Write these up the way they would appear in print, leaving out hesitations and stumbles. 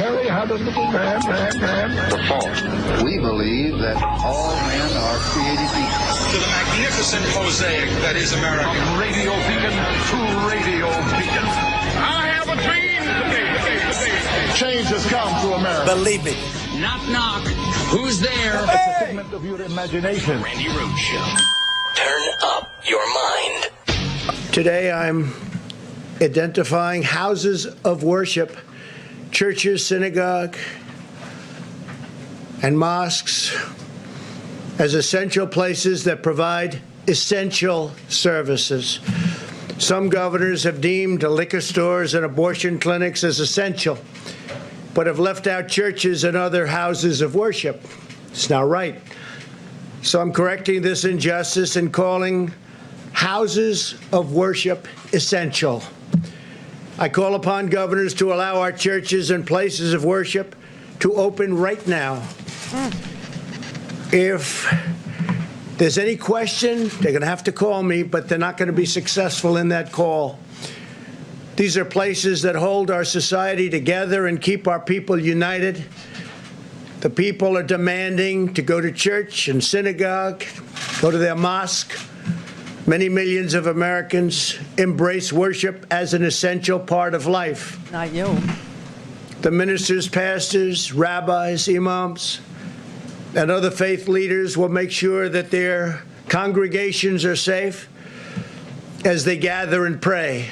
very habitable man. The false. We believe that all men are created equal. To the magnificent mosaic that is America. From radio beacon to radio beacon. I have a dream today. Change has come to America. Believe it. Knock, knock. Who's there? It's a figment of your imagination. Randi Rhodes Show. Turn up your mind. Today I'm identifying houses of worship, churches, synagogue, and mosques as essential places that provide essential services. Some governors have deemed liquor stores and abortion clinics as essential, but have left out churches and other houses of worship. It's not right. So I'm correcting this injustice and calling houses of worship essential. I call upon governors to allow our churches and places of worship to open right now. If there's any question, they're going to have to call me, but they're not going to be successful in that call. These are places that hold our society together and keep our people united. The people are demanding to go to church and synagogue, go to their mosque. Many millions of Americans embrace worship as an essential part of life. Not you. The ministers, pastors, rabbis, imams, and other faith leaders will make sure that their congregations are safe as they gather and pray.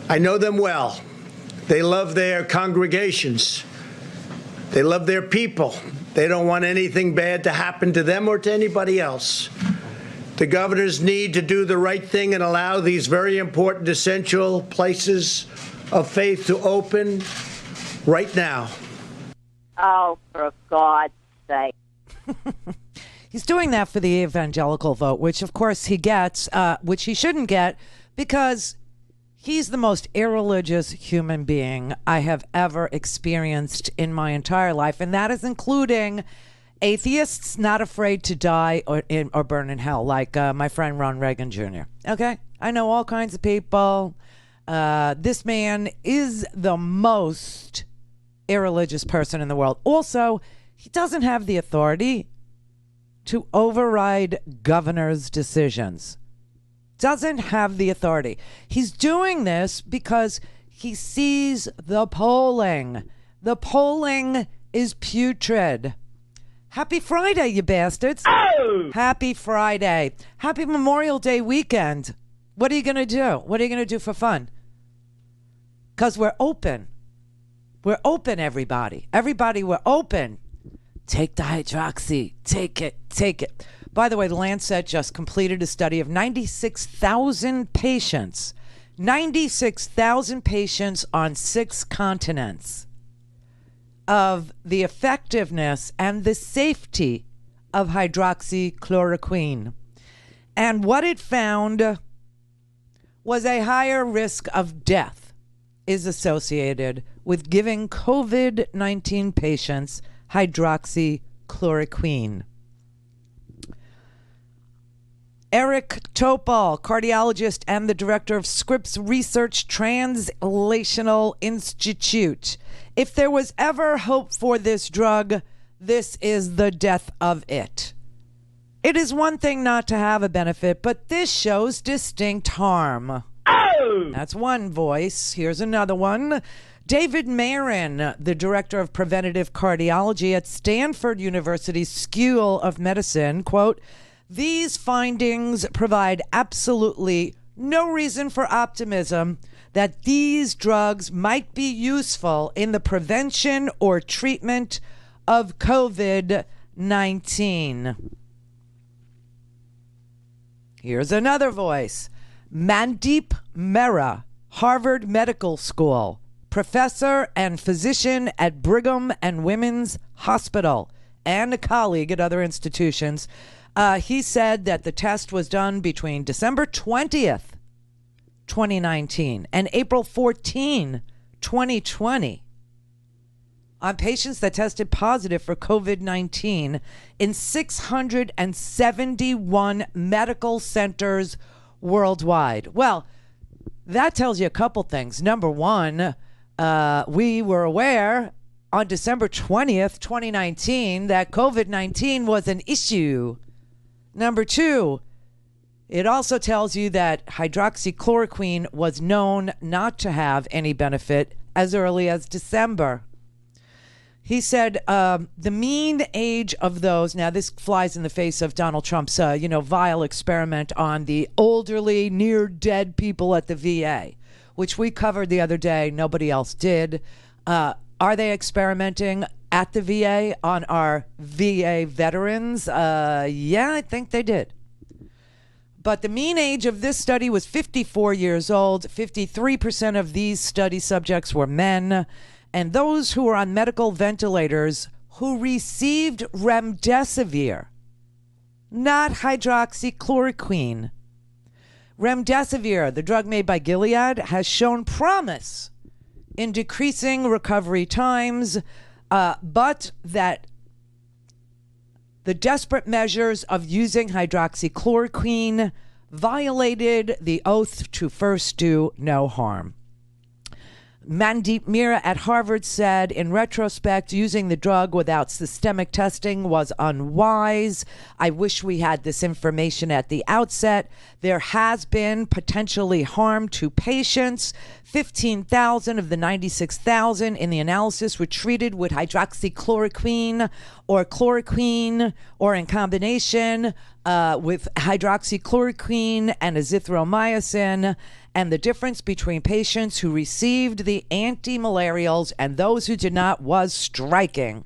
I know them well. They love their congregations. They love their people. They don't want anything bad to happen to them or to anybody else. The governors need to do the right thing and allow these very important, essential places of faith to open right now. Oh, for God's sake. He's doing that for the evangelical vote, which, of course, he gets, which he shouldn't get, because he's the most irreligious human being I have ever experienced in my entire life, and that is including atheists not afraid to die or burn in hell, like my friend Ron Reagan Jr. Okay? I know all kinds of people. This man is the most irreligious person in the world. Also, he doesn't have the authority to override governors' decisions. Doesn't have the authority. He's doing this because he sees the polling. The polling is putrid. Happy Friday, you bastards. Oh! Happy Friday. Happy Memorial Day weekend. What are you going to do? What are you going to do for fun? Because we're open. We're open, everybody. Everybody, we're open. Take the hydroxy. Take it. Take it. By the way, the Lancet just completed a study of 96,000 patients. 96,000 patients on 6 continents of the effectiveness and the safety of hydroxychloroquine. And what it found was a higher risk of death is associated with giving COVID-19 patients hydroxychloroquine. Eric Topol, cardiologist and the director of Scripps Research Translational Institute. If there was ever hope for this drug, this is the death of it. It is one thing not to have a benefit, but this shows distinct harm. Oh! That's one voice. Here's another one. David Marin, the director of preventative cardiology at Stanford University School of Medicine, quote, "These findings provide absolutely no reason for optimism that these drugs might be useful in the prevention or treatment of COVID-19. Here's another voice. Mandeep Mehra, Harvard Medical School, professor and physician at Brigham and Women's Hospital, and a colleague at other institutions. He said that the test was done between December 20th, 2019 and April 14, 2020 on patients that tested positive for COVID-19 in 671 medical centers worldwide. Well, that tells you a couple things. Number one, We were aware on December 20th, 2019, that COVID-19 was an issue. Number two, it also tells you that hydroxychloroquine was known not to have any benefit as early as December. He said the mean age of those, now this flies in the face of Donald Trump's, vile experiment on the elderly, near-dead people at the VA, which we covered the other day. Nobody else did. Are they experimenting at the VA on our VA veterans? Yeah, I think they did. But the mean age of this study was 54 years old. 53% of these study subjects were men. And those who were on medical ventilators who received remdesivir, not hydroxychloroquine. Remdesivir, the drug made by Gilead, has shown promise in decreasing recovery times, but that the desperate measures of using hydroxychloroquine violated the oath to first do no harm. Mandeep Mira at Harvard said, in retrospect, using the drug without systemic testing was unwise. I wish we had this information at the outset. There has been potentially harm to patients. 15,000 of the 96,000 in the analysis were treated with hydroxychloroquine or chloroquine or in combination with hydroxychloroquine and azithromycin. And the difference between patients who received the anti-malarials and those who did not was striking.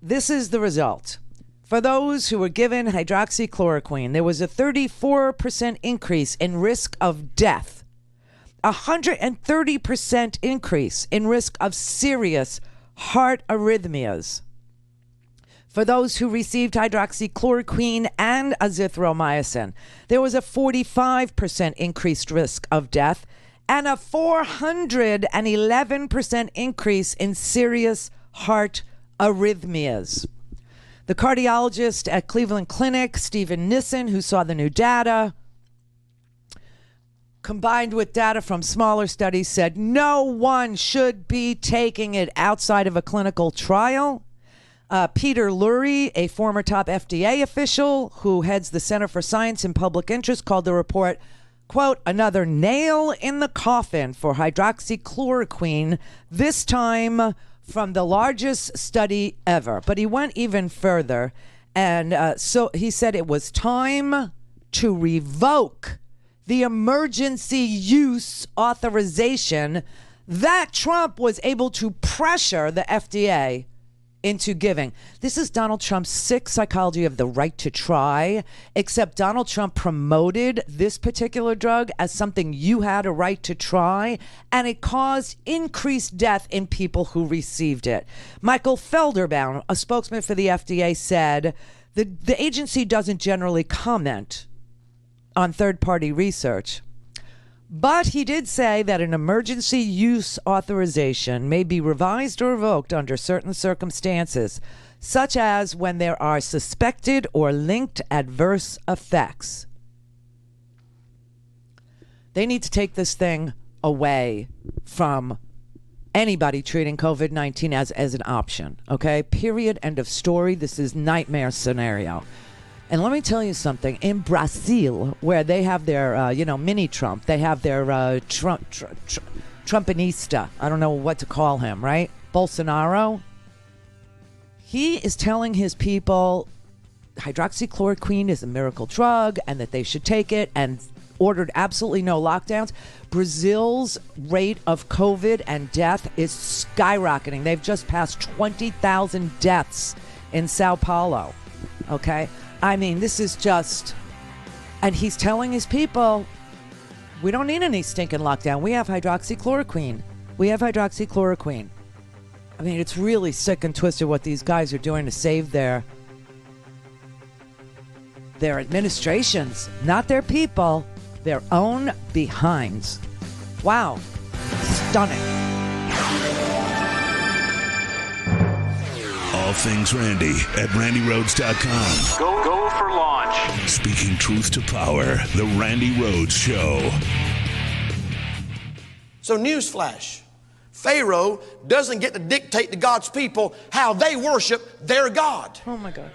This is the result. For those who were given hydroxychloroquine, there was a 34% increase in risk of death, 130% increase in risk of serious heart arrhythmias. For those who received hydroxychloroquine and azithromycin, there was a 45% increased risk of death and a 411% increase in serious heart arrhythmias. The cardiologist at Cleveland Clinic, Stephen Nissen, who saw the new data, combined with data from smaller studies, said no one should be taking it outside of a clinical trial. Peter Lurie, a former top FDA official who heads the Center for Science and Public Interest, called the report, quote, another nail in the coffin for hydroxychloroquine, this time from the largest study ever. But he went even further, and so he said it was time to revoke the emergency use authorization that Trump was able to pressure the FDA into giving. This is Donald Trump's sick psychology of the right to try, except Donald Trump promoted this particular drug as something you had a right to try, and it caused increased death in people who received it. Michael Felderbaum, a spokesman for the FDA, said the agency doesn't generally comment on third-party research. But he did say that an emergency use authorization may be revised or revoked under certain circumstances, such as when there are suspected or linked adverse effects. They need to take this thing away from anybody treating COVID-19 as an option, okay? Period, end of story. This is nightmare scenario. And let me tell you something. In Brazil, where they have their, mini Trump, they have their Trumpanista. I don't know what to call him, right? Bolsonaro. He is telling his people hydroxychloroquine is a miracle drug and that they should take it, and ordered absolutely no lockdowns. Brazil's rate of COVID and death is skyrocketing. They've just passed 20,000 deaths in Sao Paulo. Okay? I mean, this is just, and he's telling his people, we don't need any stinking lockdown. We have hydroxychloroquine. We have hydroxychloroquine. I mean, it's really sick and twisted what these guys are doing to save their administrations, not their people, their own behinds. Wow. Stunning. All things Randi at RandiRhodes.com. Go for launch. Speaking truth to power, the Randi Rhodes Show. So newsflash, Pharaoh doesn't get to dictate to God's people how they worship their God. Oh, my God.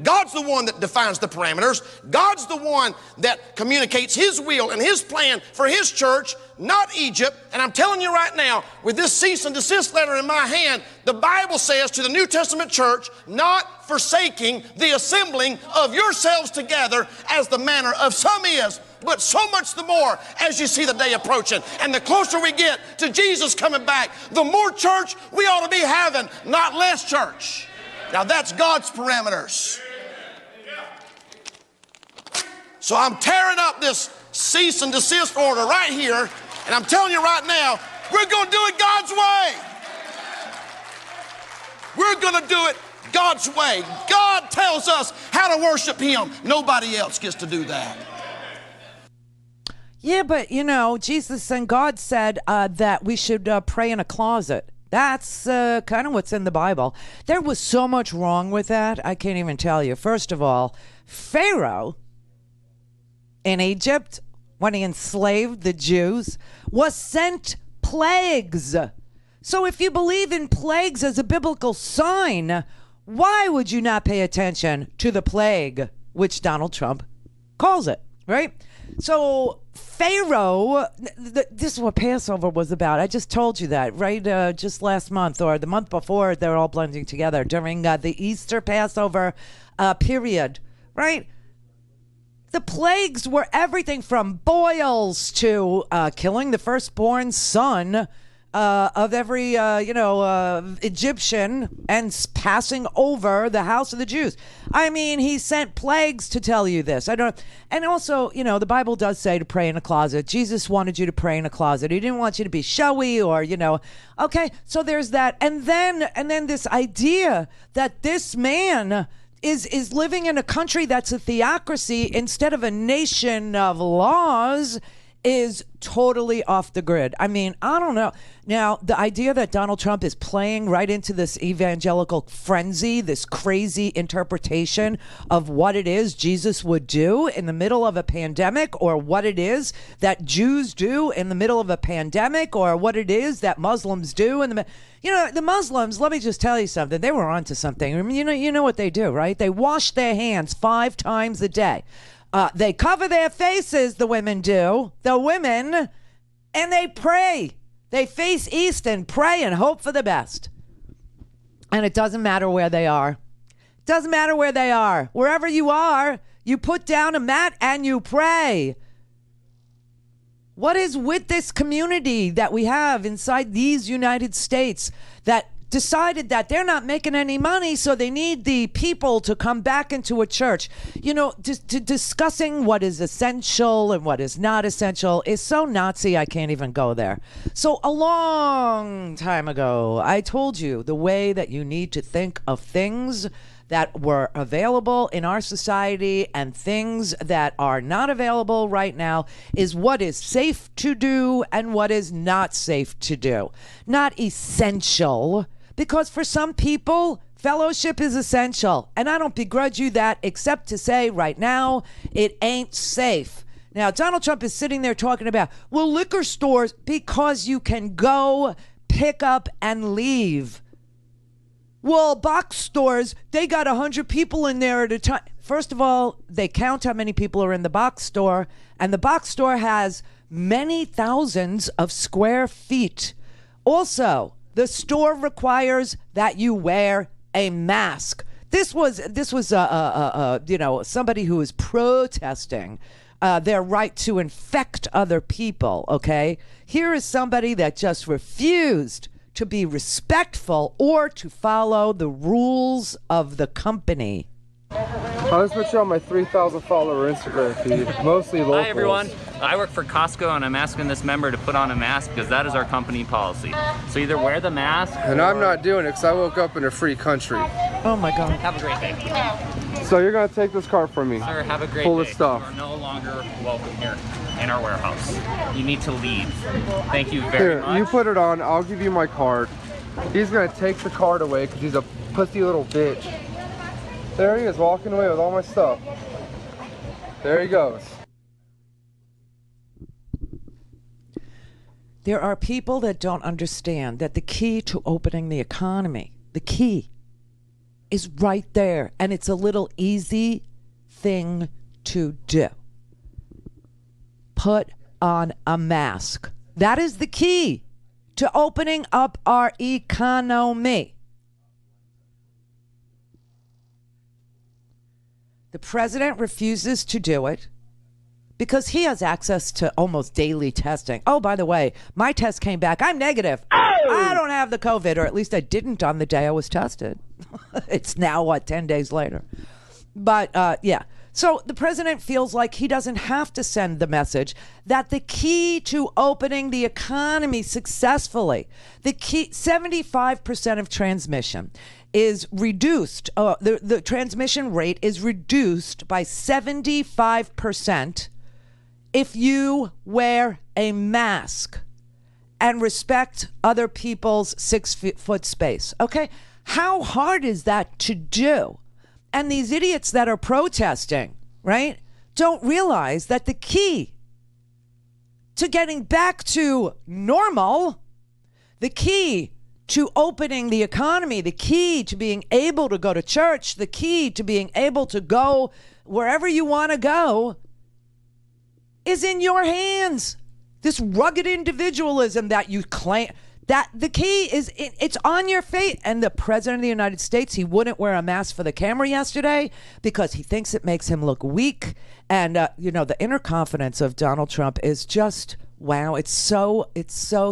God's the one that defines the parameters. God's the one that communicates His will and His plan for His church, not Egypt. And I'm telling you right now, with this cease and desist letter in my hand, the Bible says to the New Testament church, not forsaking the assembling of yourselves together as the manner of some is, but so much the more as you see the day approaching. And the closer we get to Jesus coming back, the more church we ought to be having, not less church. Now that's God's parameters. So I'm tearing up this cease and desist order right here, and I'm telling you right now, we're going to do it God's way. We're going to do it God's way. God tells us how to worship Him. Nobody else gets to do that. Yeah, but, you know, Jesus and God said that we should pray in a closet. That's kind of what's in the Bible. There was so much wrong with that, I can't even tell you. First of all, Pharaoh in Egypt, when he enslaved the Jews, was sent plagues. So if you believe in plagues as a biblical sign, why would you not pay attention to the plague, which Donald Trump calls it, right? So Pharaoh, this is what Passover was about. I just told you that, right? Just last month or the month before, they're all blending together during the Easter Passover period, right? The plagues were everything from boils to killing the firstborn son of every, Egyptian and passing over the house of the Jews. I mean, he sent plagues to tell you this. And also, you know, the Bible does say to pray in a closet. Jesus wanted you to pray in a closet. He didn't want you to be showy or, okay, so there's that. And then this idea that this man is living in a country that's a theocracy instead of a nation of laws is totally off the grid. I mean, I don't know. Now, the idea that Donald Trump is playing right into this evangelical frenzy, this crazy interpretation of what it is Jesus would do in the middle of a pandemic, or what it is that Jews do in the middle of a pandemic, or what it is that Muslims do in the the Muslims, let me just tell you something. They were onto something. I mean, you know what they do, right? They wash their hands 5 times a day. They cover their faces, the women do, and they pray. They face east and pray and hope for the best. And it doesn't matter where they are. It doesn't matter where they are. Wherever you are, you put down a mat and you pray. What is with this community that we have inside these United States that decided that they're not making any money, so they need the people to come back into a church? Discussing what is essential and what is not essential is so Nazi, I can't even go there. So a long time ago, I told you the way that you need to think of things that were available in our society and things that are not available right now is what is safe to do and what is not safe to do. Not essential, because for some people, fellowship is essential. And I don't begrudge you that, except to say right now, it ain't safe. Now, Donald Trump is sitting there talking about, well, liquor stores, because you can go, pick up, and leave. Well, box stores, they got 100 people in there at a time. First of all, they count how many people are in the box store, and the box store has many thousands of square feet. Also, the store requires that you wear a mask. This was somebody who is protesting their right to infect other people, okay? Here is somebody that just refused to be respectful or to follow the rules of the company. I'll just put you on my 3,000 follower Instagram feed, mostly locals. Hi everyone, I work for Costco and I'm asking this member to put on a mask because that is our company policy. So either wear the mask and I'm not doing it because I woke up in a free country. Oh my God. Have a great day. So you're going to take this cart from me? Sir, have a great full day. Of stuff. You are no longer welcome here in our warehouse. You need to leave. Thank you very much. Here, you put it on, I'll give you my card. He's going to take the card away because he's a pussy little bitch. There he is, walking away with all my stuff. There he goes. There are people that don't understand that the key to opening the economy, the key, is right there. And it's a little easy thing to do. Put on a mask. That is the key to opening up our economy. The president refuses to do it because he has access to almost daily testing. Oh, by the way, my test came back. I'm negative. Oh! I don't have the COVID, or at least I didn't on the day I was tested. It's now, 10 days later. But, yeah. So the president feels like he doesn't have to send the message that the key to opening the economy successfully, the key, 75% of transmission is reduced. The transmission rate is reduced by 75% if you wear a mask and respect other people's 6-foot space. Okay? How hard is that to do? And these idiots that are protesting, right, don't realize that the key to getting back to normal, the key to opening the economy, the key to being able to go to church, the key to being able to go wherever you want to go is in your hands. This rugged individualism that you claim, that the key is, it's on your face. And the president of the United States, he wouldn't wear a mask for the camera yesterday because he thinks it makes him look weak. And, the inner confidence of Donald Trump is just, wow, it's so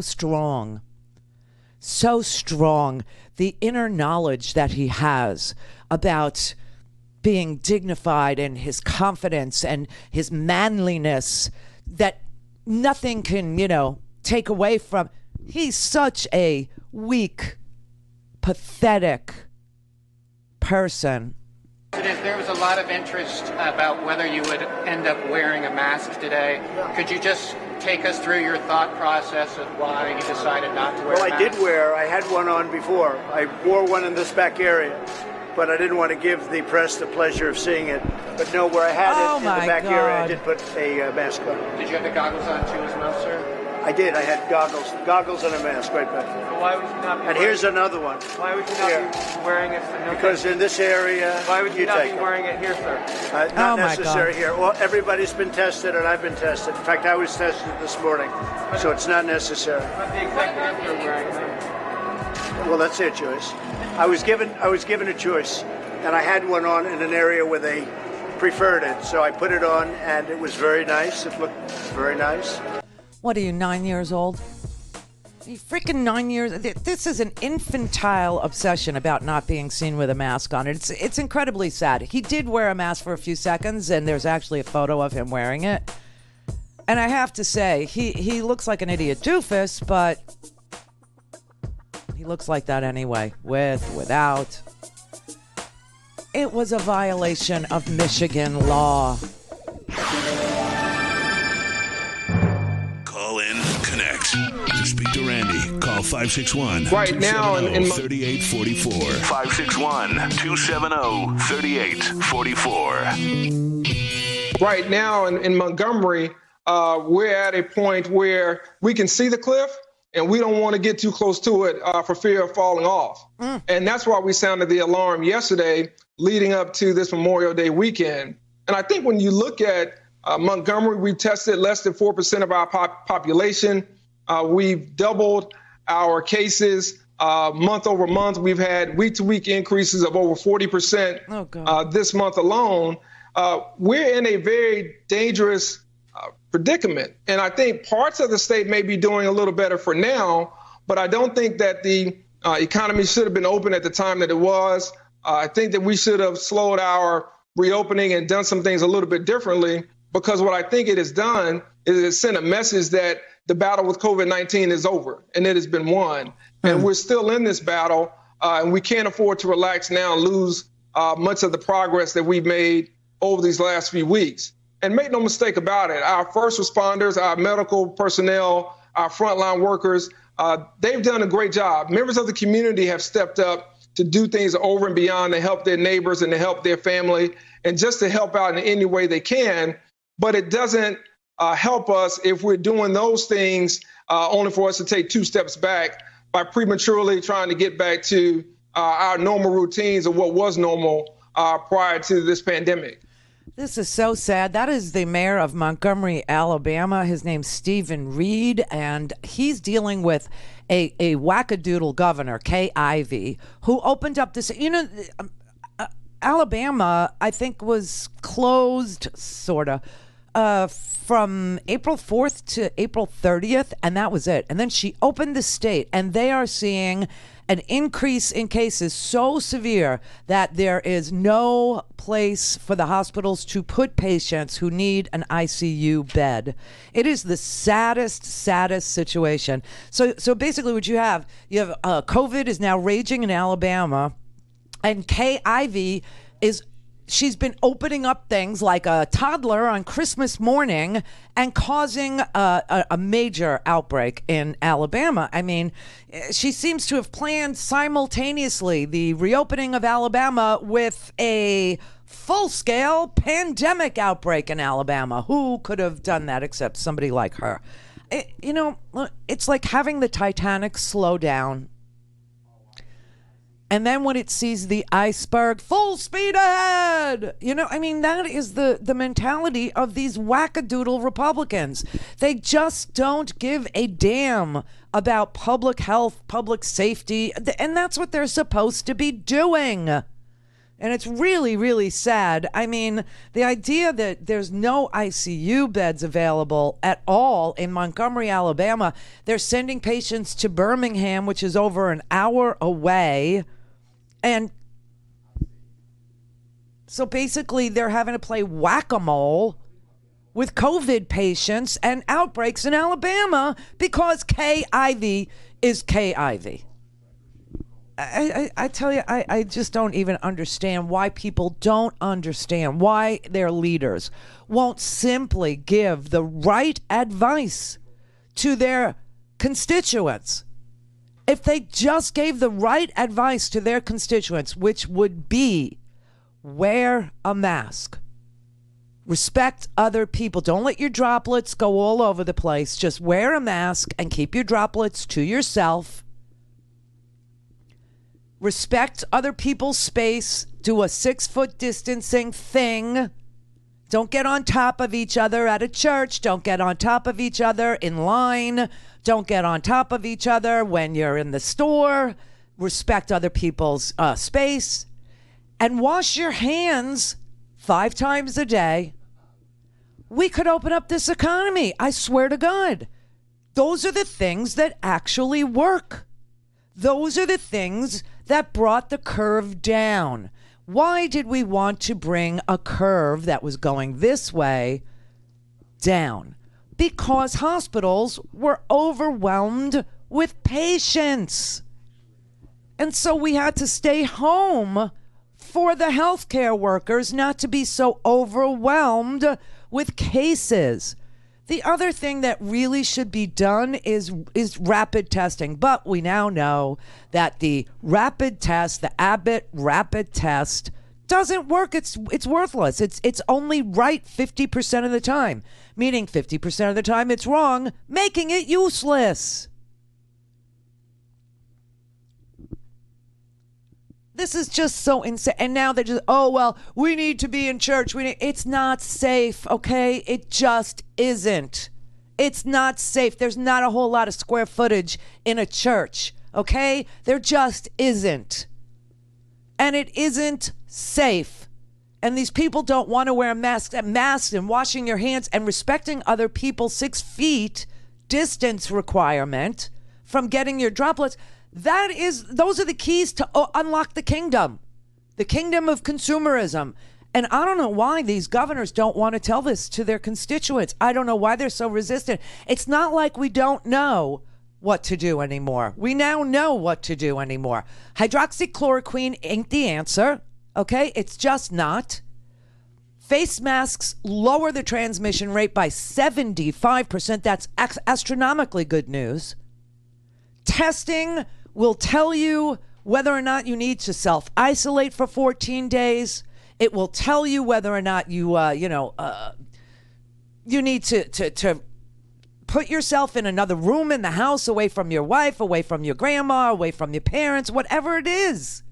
strong. So strong. The inner knowledge that he has about being dignified and his confidence and his manliness that nothing can, take away from. He's such a weak, pathetic person. There was a lot of interest about whether you would end up wearing a mask today. Could you just take us through your thought process of why you decided not to wear a mask? I had one on before. I wore one in this back area, but I didn't want to give the press the pleasure of seeing it. But no, where I had it in the back area, I did put a mask on. Did you have the goggles on too as well, sir? I did. I had goggles and a mask right back there. Well, why would you not be and here's another one. Why would you not be wearing it? Because in this area, why would you not be wearing it here, sir? Not necessary here. Well, everybody's been tested, and I've been tested. In fact, I was tested this morning, so it's not necessary. But the executives are wearing them. Well, that's their choice. I was given a choice, and I had one on in an area where they preferred it, so I put it on, and it was very nice. It looked very nice. What are you, 9 years old? Are you freaking 9 years? This is an infantile obsession about not being seen with a mask on. It's incredibly sad. He did wear a mask for a few seconds, and there's actually a photo of him wearing it. And I have to say, he looks like an idiot doofus, but he looks like that anyway, without. It was a violation of Michigan law. Call in, connect. To speak to Randi, call 561 right now in 3844. 561-270-3844. Right now in Montgomery, we're at a point where we can see the cliff and we don't want to get too close to it for fear of falling off. And that's why we sounded the alarm yesterday leading up to this Memorial Day weekend. And I think when you look at Montgomery, we tested less than 4% of our population. We've doubled our cases month over month. We've had week-to-week increases of over 40% this month alone. We're in a very dangerous predicament. And I think parts of the state may be doing a little better for now, but I don't think that the economy should have been open at the time that it was. I think that we should have slowed our reopening and done some things a little bit differently. Because what I think it has done is it sent a message that the battle with COVID-19 is over and it has been won. And we're still in this battle, and we can't afford to relax now and lose much of the progress that we've made over these last few weeks. And make no mistake about it, our first responders, our medical personnel, our frontline workers, they've done a great job. Members of the community have stepped up to do things over and beyond to help their neighbors and to help their family and just to help out in any way they can. But it doesn't help us if we're doing those things only for us to take 2 steps back by prematurely trying to get back to our normal routines of what was normal prior to this pandemic. This is so sad. That is the mayor of Montgomery, Alabama. His name's Stephen Reed, and he's dealing with a wackadoodle governor, Kay Ivey, who opened up this, Alabama, I think, was closed, sort of, from April 4th to April 30th, and that was it. And then she opened the state, and they are seeing an increase in cases so severe that there is no place for the hospitals to put patients who need an ICU bed. It is the saddest situation. So basically what you have COVID is now raging in Alabama, and Kay Ivey she's been opening up things like a toddler on Christmas morning and causing a major outbreak in Alabama. I mean, she seems to have planned simultaneously the reopening of Alabama with a full-scale pandemic outbreak in Alabama. Who could have done that except somebody like her? It's like having the Titanic slow down. And then when it sees the iceberg, full speed ahead. That is the mentality of these wackadoodle Republicans. They just don't give a damn about public health, public safety. And that's what they're supposed to be doing. And it's really, really sad. I mean, the idea that there's no ICU beds available at all in Montgomery, Alabama. They're sending patients to Birmingham, which is over an hour away. And so basically they're having to play whack-a-mole with COVID patients and outbreaks in Alabama because Kay Ivey is Kay Ivey. I tell you, I just don't even understand why people don't understand why their leaders won't simply give the right advice to their constituents. If they just gave the right advice to their constituents, which would be wear a mask, respect other people, don't let your droplets go all over the place, just wear a mask and keep your droplets to yourself, respect other people's space, do a 6-foot distancing thing, don't get on top of each other at a church, don't get on top of each other in line, don't get on top of each other when you're in the store. Respect other people's space. And wash your hands 5 times a day. We could open up this economy. I swear to God. Those are the things that actually work. Those are the things that brought the curve down. Why did we want to bring a curve that was going this way down? Because hospitals were overwhelmed with patients. And so we had to stay home for the healthcare workers not to be so overwhelmed with cases. The other thing that really should be done is rapid testing. But we now know that the rapid test, the Abbott rapid test, doesn't work. It's worthless. It's only right 50% of the time, meaning 50% of the time it's wrong, making it useless. This is just so insane. And now they're just, we need to be in church. It's not safe, okay? It just isn't. It's not safe. There's not a whole lot of square footage in a church, okay? There just isn't. And it isn't safe. And these people don't want to wear masks and washing your hands and respecting other people's 6 feet distance requirement from getting your droplets. Those are the keys to unlock the kingdom of consumerism. And I don't know why these governors don't want to tell this to their constituents. I don't know why they're so resistant. It's not like we don't know what to do anymore. We now know what to do anymore. Hydroxychloroquine ain't the answer, okay? It's just not. Face masks lower the transmission rate by 75%. That's astronomically good news. Testing will tell you whether or not you need to self-isolate for 14 days. It will tell you whether or not you You need to put yourself in another room in the house, away from your wife, away from your grandma, away from your parents, whatever it is.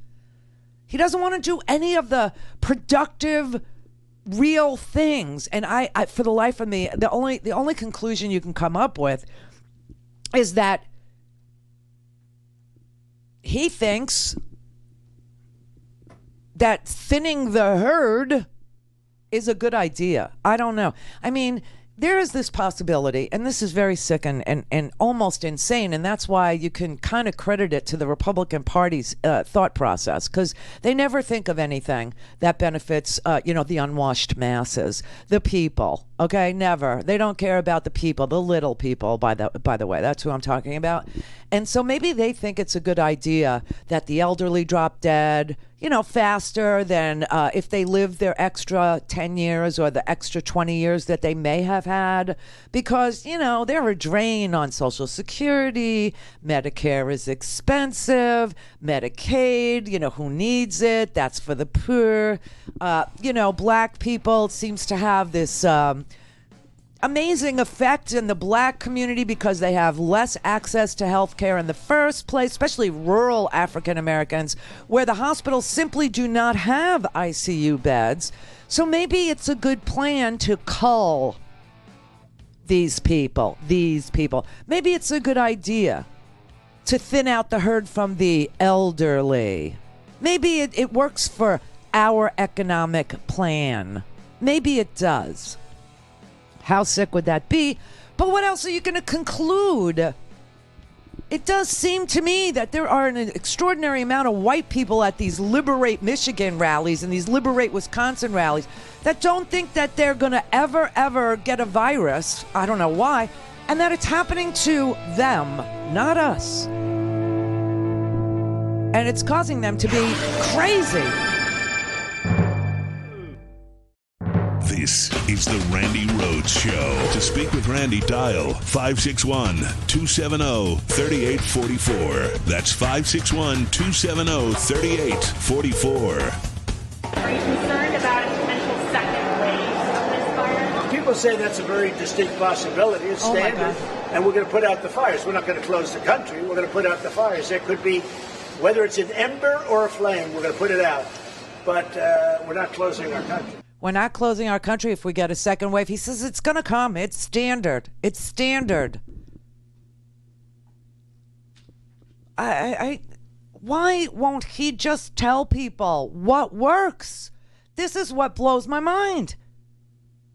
He doesn't want to do any of the productive, real things. And I for the life of me, the only conclusion you can come up with is that he thinks that thinning the herd is a good idea. I don't know. I mean, there is this possibility, and this is very sick and almost insane, and that's why you can kind of credit it to the Republican Party's thought process, because they never think of anything that benefits, the unwashed masses, the people. Okay, never. They don't care about the people, the little people. By the way, that's who I'm talking about. And so maybe they think it's a good idea that the elderly drop dead, faster than if they live their extra 10 years or the extra 20 years that they may have had, because, they're a drain on Social Security. Medicare is expensive. Medicaid, who needs it? That's for the poor. Black people seems to have this amazing effect in the black community because they have less access to health care in the first place, especially rural African Americans, where the hospitals simply do not have ICU beds. So maybe it's a good plan to cull these people. Maybe it's a good idea to thin out the herd from the elderly. Maybe it works for our economic plan. Maybe it does. How sick would that be? But what else are you going to conclude? It does seem to me that there are an extraordinary amount of white people at these Liberate Michigan rallies and these Liberate Wisconsin rallies that don't think that they're going to ever get a virus. I don't know why. And that it's happening to them, not us. And it's causing them to be crazy. This is the Randi Rhodes Show. To speak with Randi, dial 561-270-3844. That's 561-270-3844. Are you concerned about a potential second wave of this virus? People say that's a very distinct possibility. It's standard. And we're going to put out the fires. We're not going to close the country. We're going to put out the fires. There could be, whether it's an ember or a flame, we're going to put it out. But we're not closing our country. We're not closing our country if we get a second wave. He says it's going to come. It's standard. It's standard. Why won't he just tell people what works? This is what blows my mind.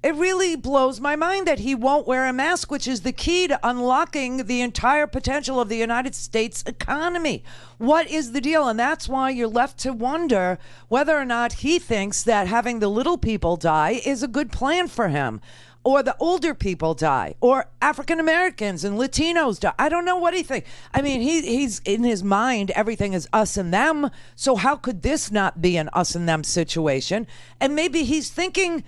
It really blows my mind that he won't wear a mask, which is the key to unlocking the entire potential of the United States economy. What is the deal? And that's why you're left to wonder whether or not he thinks that having the little people die is a good plan for him, or the older people die, or African Americans and Latinos die. I don't know what he thinks. I mean, he's in his mind, everything is us and them. So how could this not be an us and them situation? And maybe he's thinking,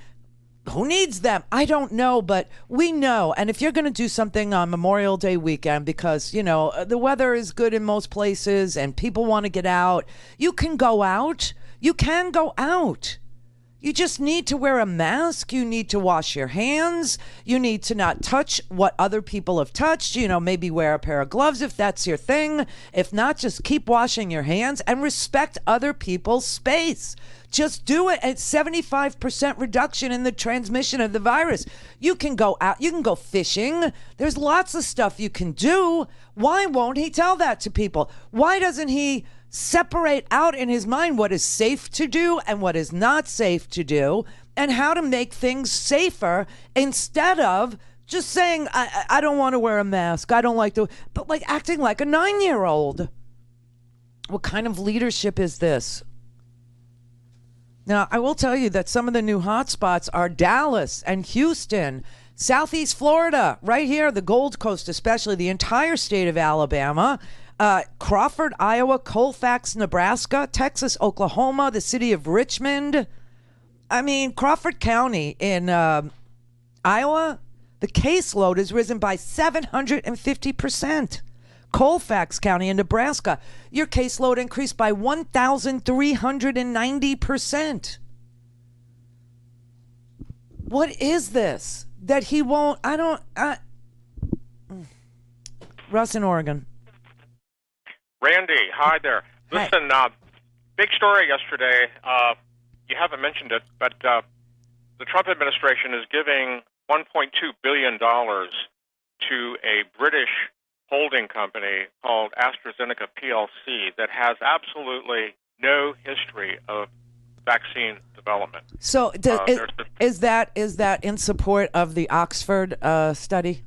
who needs them? I don't know, but we know. And if you're going to do something on Memorial Day weekend, because, the weather is good in most places and people want to get out, you can go out. You can go out. You just need to wear a mask. You need to wash your hands. You need to not touch what other people have touched. Maybe wear a pair of gloves if that's your thing. If not, just keep washing your hands and respect other people's space. Just do it at 75% reduction in the transmission of the virus. You can go out. You can go fishing. There's lots of stuff you can do. Why won't he tell that to people? Why doesn't he separate out in his mind what is safe to do and what is not safe to do and how to make things safer instead of just saying, I don't want to wear a mask. I don't like to, but like acting like a 9-year-old. What kind of leadership is this? Now, I will tell you that some of the new hotspots are Dallas and Houston, Southeast Florida, right here, the Gold Coast, especially the entire state of Alabama, Crawford, Iowa, Colfax, Nebraska, Texas, Oklahoma, the city of Richmond. I mean, Crawford County in Iowa, the caseload has risen by 750%. Colfax County in Nebraska, your caseload increased by 1,390%. What is this? that he won't. I don't. Russ in Oregon. Randy, hi there. Hi. Listen, big story yesterday. You haven't mentioned it, but the Trump administration is giving $1.2 billion to a British holding company called AstraZeneca PLC that has absolutely no history of vaccine development. So is that in support of the Oxford study?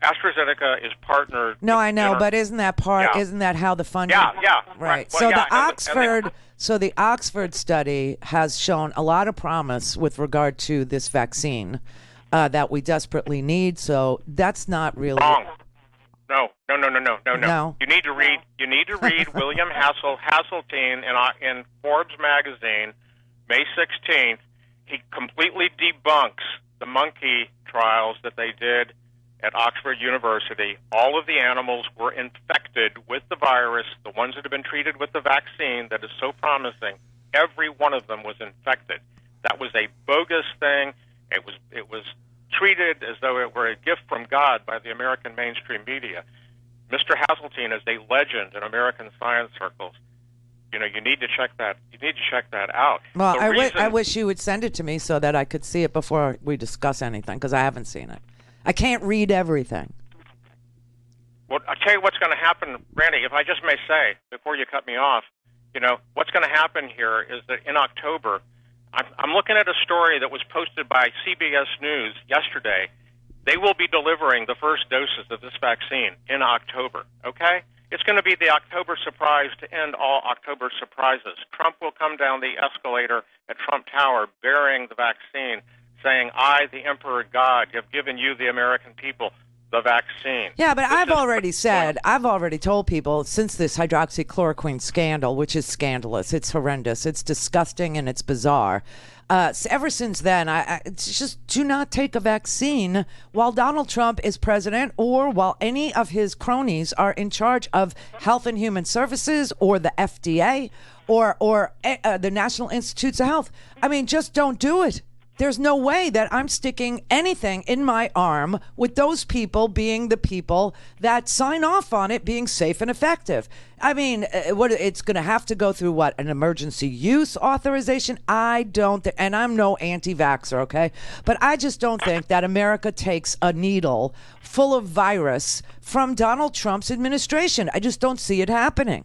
AstraZeneca is partnered. No, I know, but isn't that part? Yeah. Isn't that how the funding? Yeah. Right. Well, So yeah, the Oxford. So the Oxford study has shown a lot of promise with regard to this vaccine that we desperately need. So that's not really wrong. No. No. You need to read William Hasseltine in Forbes magazine, May 16th. He completely debunks the monkey trials that they did at Oxford University. All of the animals were infected with the virus, the ones that have been treated with the vaccine that is so promising. Every one of them was infected. That was a bogus thing. It was treated as though it were a gift from God by the American mainstream media. Mr. Hasseltine is a legend in American science circles. You need to check that. You need to check that out. Well, I wish you would send it to me so that I could see it before we discuss anything, because I haven't seen it. I can't read everything. Well, I'll tell you what's going to happen, Randy, if I just may say, before you cut me off, what's going to happen here is that in October, I'm looking at a story that was posted by CBS News yesterday. They will be delivering the first doses of this vaccine in October, okay? It's going to be the October surprise to end all October surprises. Trump will come down the escalator at Trump Tower bearing the vaccine, saying, I, the Emperor God, have given you, the American people, the vaccine. Yeah, but I've already told people since this hydroxychloroquine scandal, which is scandalous, it's horrendous, it's disgusting, and it's bizarre. Ever since then, it's just do not take a vaccine while Donald Trump is president or while any of his cronies are in charge of Health and Human Services or the FDA or the National Institutes of Health. I mean, just don't do it. There's no way that I'm sticking anything in my arm with those people being the people that sign off on it being safe and effective. I mean, it's going to have to go through what? An emergency use authorization? And I'm no anti-vaxxer, okay? But I just don't think that America takes a needle full of virus from Donald Trump's administration. I just don't see it happening.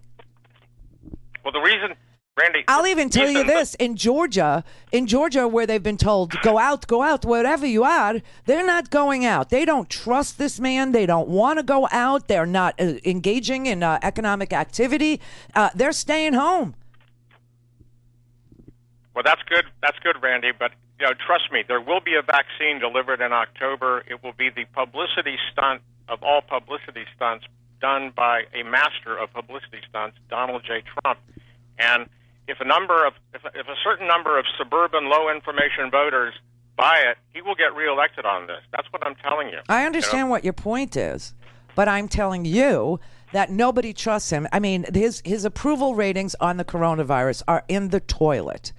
Well, the reason... Randy, I'll even tell you this, in Georgia, where they've been told, go out, whatever you are, they're not going out. They don't trust this man. They don't want to go out. They're not engaging in economic activity. They're staying home. Well, that's good. That's good, Randy. But, trust me, there will be a vaccine delivered in October. It will be the publicity stunt of all publicity stunts done by a master of publicity stunts, Donald J. Trump. And if a certain number of suburban low information voters buy it, he will get reelected on this. That's what I'm telling you. I understand what your point is, but I'm telling you that nobody trusts him. I mean, his approval ratings on the coronavirus are in the toilet.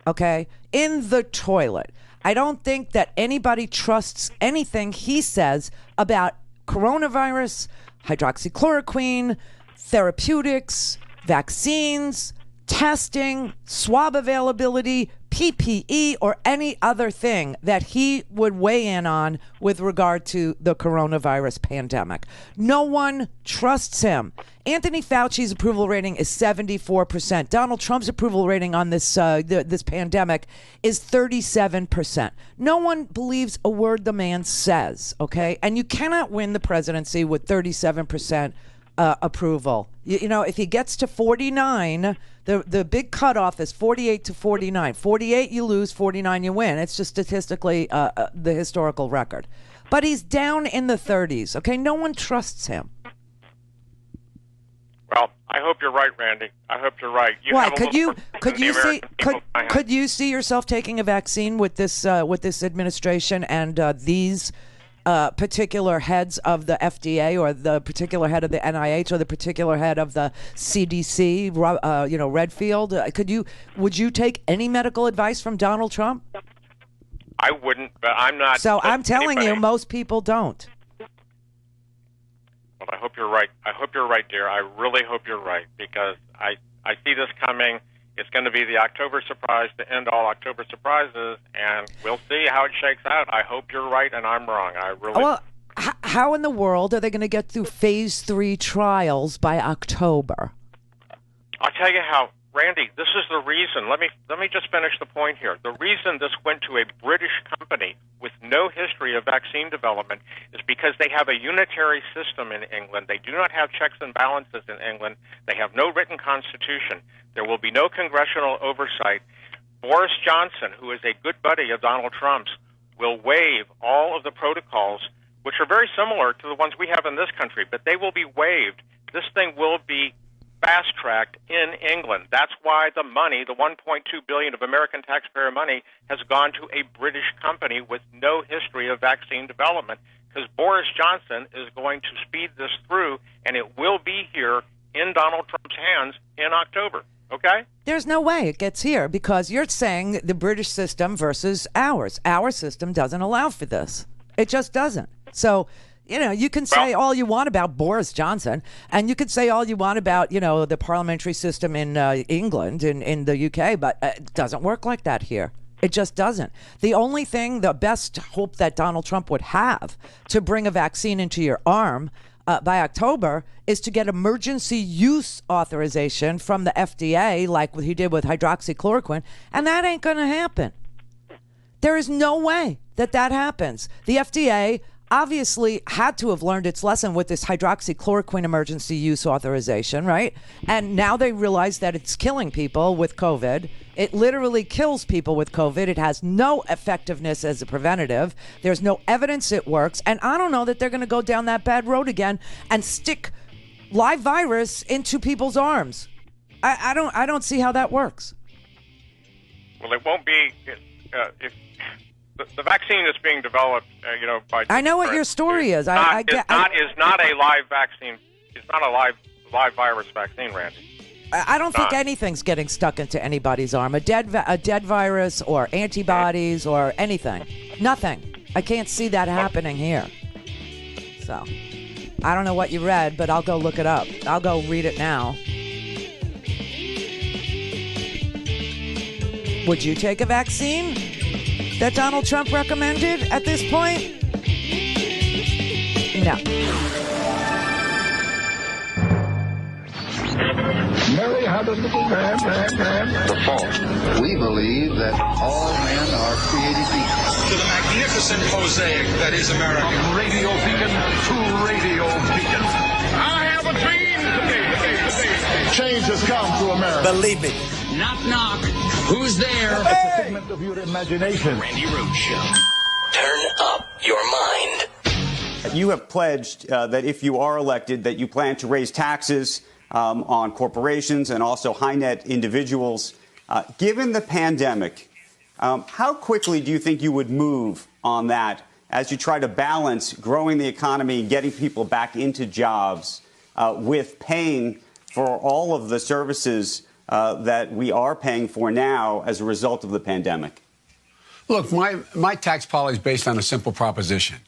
Okay? In the toilet. I don't think that anybody trusts anything he says about coronavirus, hydroxychloroquine, therapeutics, vaccines, testing, swab availability, PPE, or any other thing that he would weigh in on with regard to the coronavirus pandemic. No one trusts him. Anthony Fauci's approval rating is 74%. Donald Trump's approval rating on this this pandemic is 37%. No one believes a word the man says, okay? And you cannot win the presidency with 37% approval. If he gets to 49, the big cutoff is 48 to 49. 48 you lose, 49 you win. It's just statistically the historical record. But he's down in the 30s. Okay, no one trusts him. Well, I hope you're right, Randy. I hope you're right. Why? Could you see yourself taking a vaccine with this administration and these particular heads of the FDA or the particular head of the NIH or the particular head of the CDC, Redfield? Would you take any medical advice from Donald Trump? I wouldn't, but I'm not. So I'm telling you, most people don't. Well, I hope you're right. I hope you're right, dear. I really hope you're right, because I see this coming. It's going to be the October surprise to end all October surprises, and we'll see how it shakes out. I hope you're right and I'm wrong. I really. Well, how in the world are they going to get through phase 3 trials by October? I'll tell you how, Randy, this is the reason. Let me just finish the point here. The reason this went to a British company with no history of vaccine development is because they have a unitary system in England. They do not have checks and balances in England. They have no written constitution. There will be no congressional oversight. Boris Johnson, who is a good buddy of Donald Trump's, will waive all of the protocols, which are very similar to the ones we have in this country, but they will be waived. This thing will be fast-tracked in England. That's why the money, the $1.2 billion of American taxpayer money, has gone to a British company with no history of vaccine development, because Boris Johnson is going to speed this through, and it will be here in Donald Trump's hands in October. Okay? There's no way it gets here, because you're saying the British system versus ours. Our system doesn't allow for this. It just doesn't. So, you know, you can say all you want about Boris Johnson, and you can say all you want about, you know, the parliamentary system in England, in the UK, but it doesn't work like that here. It just doesn't. The only thing, the best hope that Donald Trump would have to bring a vaccine into your arm by October is to get emergency use authorization from the FDA, like what he did with hydroxychloroquine, and that ain't going to happen. There is no way that happens. The FDA obviously had to have learned its lesson with this hydroxychloroquine emergency use authorization, right? And now they realize that it's killing people with COVID. It literally kills people with COVID. It has no effectiveness as a preventative. There's no evidence it works. And I don't know that they're going to go down that bad road again and stick live virus into people's arms. I don't see how that works. Well, it won't be if the vaccine is being developed, you know, by. I know what your story is. Is not a live vaccine. It's not a live virus vaccine, Randy. I don't think anything's getting stuck into anybody's arm. A dead virus or antibodies or anything. Nothing. I can't see that happening here. So, I don't know what you read, but I'll go look it up. I'll go read it now. Would you take a vaccine that Donald Trump recommended at this point? No. Mary had a little lamb. The fault. We believe that all men are created equal. To the magnificent mosaic that is America. From radio beacon to radio beacon. I have a dream today. Change has come to America. Believe me. Knock, knock. Who's there? It's a figment of your imagination. Randi Rhodes Show. Turn up your mind. You have pledged that if you are elected, that you plan to raise taxes on corporations and also high net individuals. Given the pandemic, how quickly do you think you would move on that as you try to balance growing the economy and getting people back into jobs with paying for all of the services that we are paying for now as a result of the pandemic? Look, my tax policy is based on a simple proposition.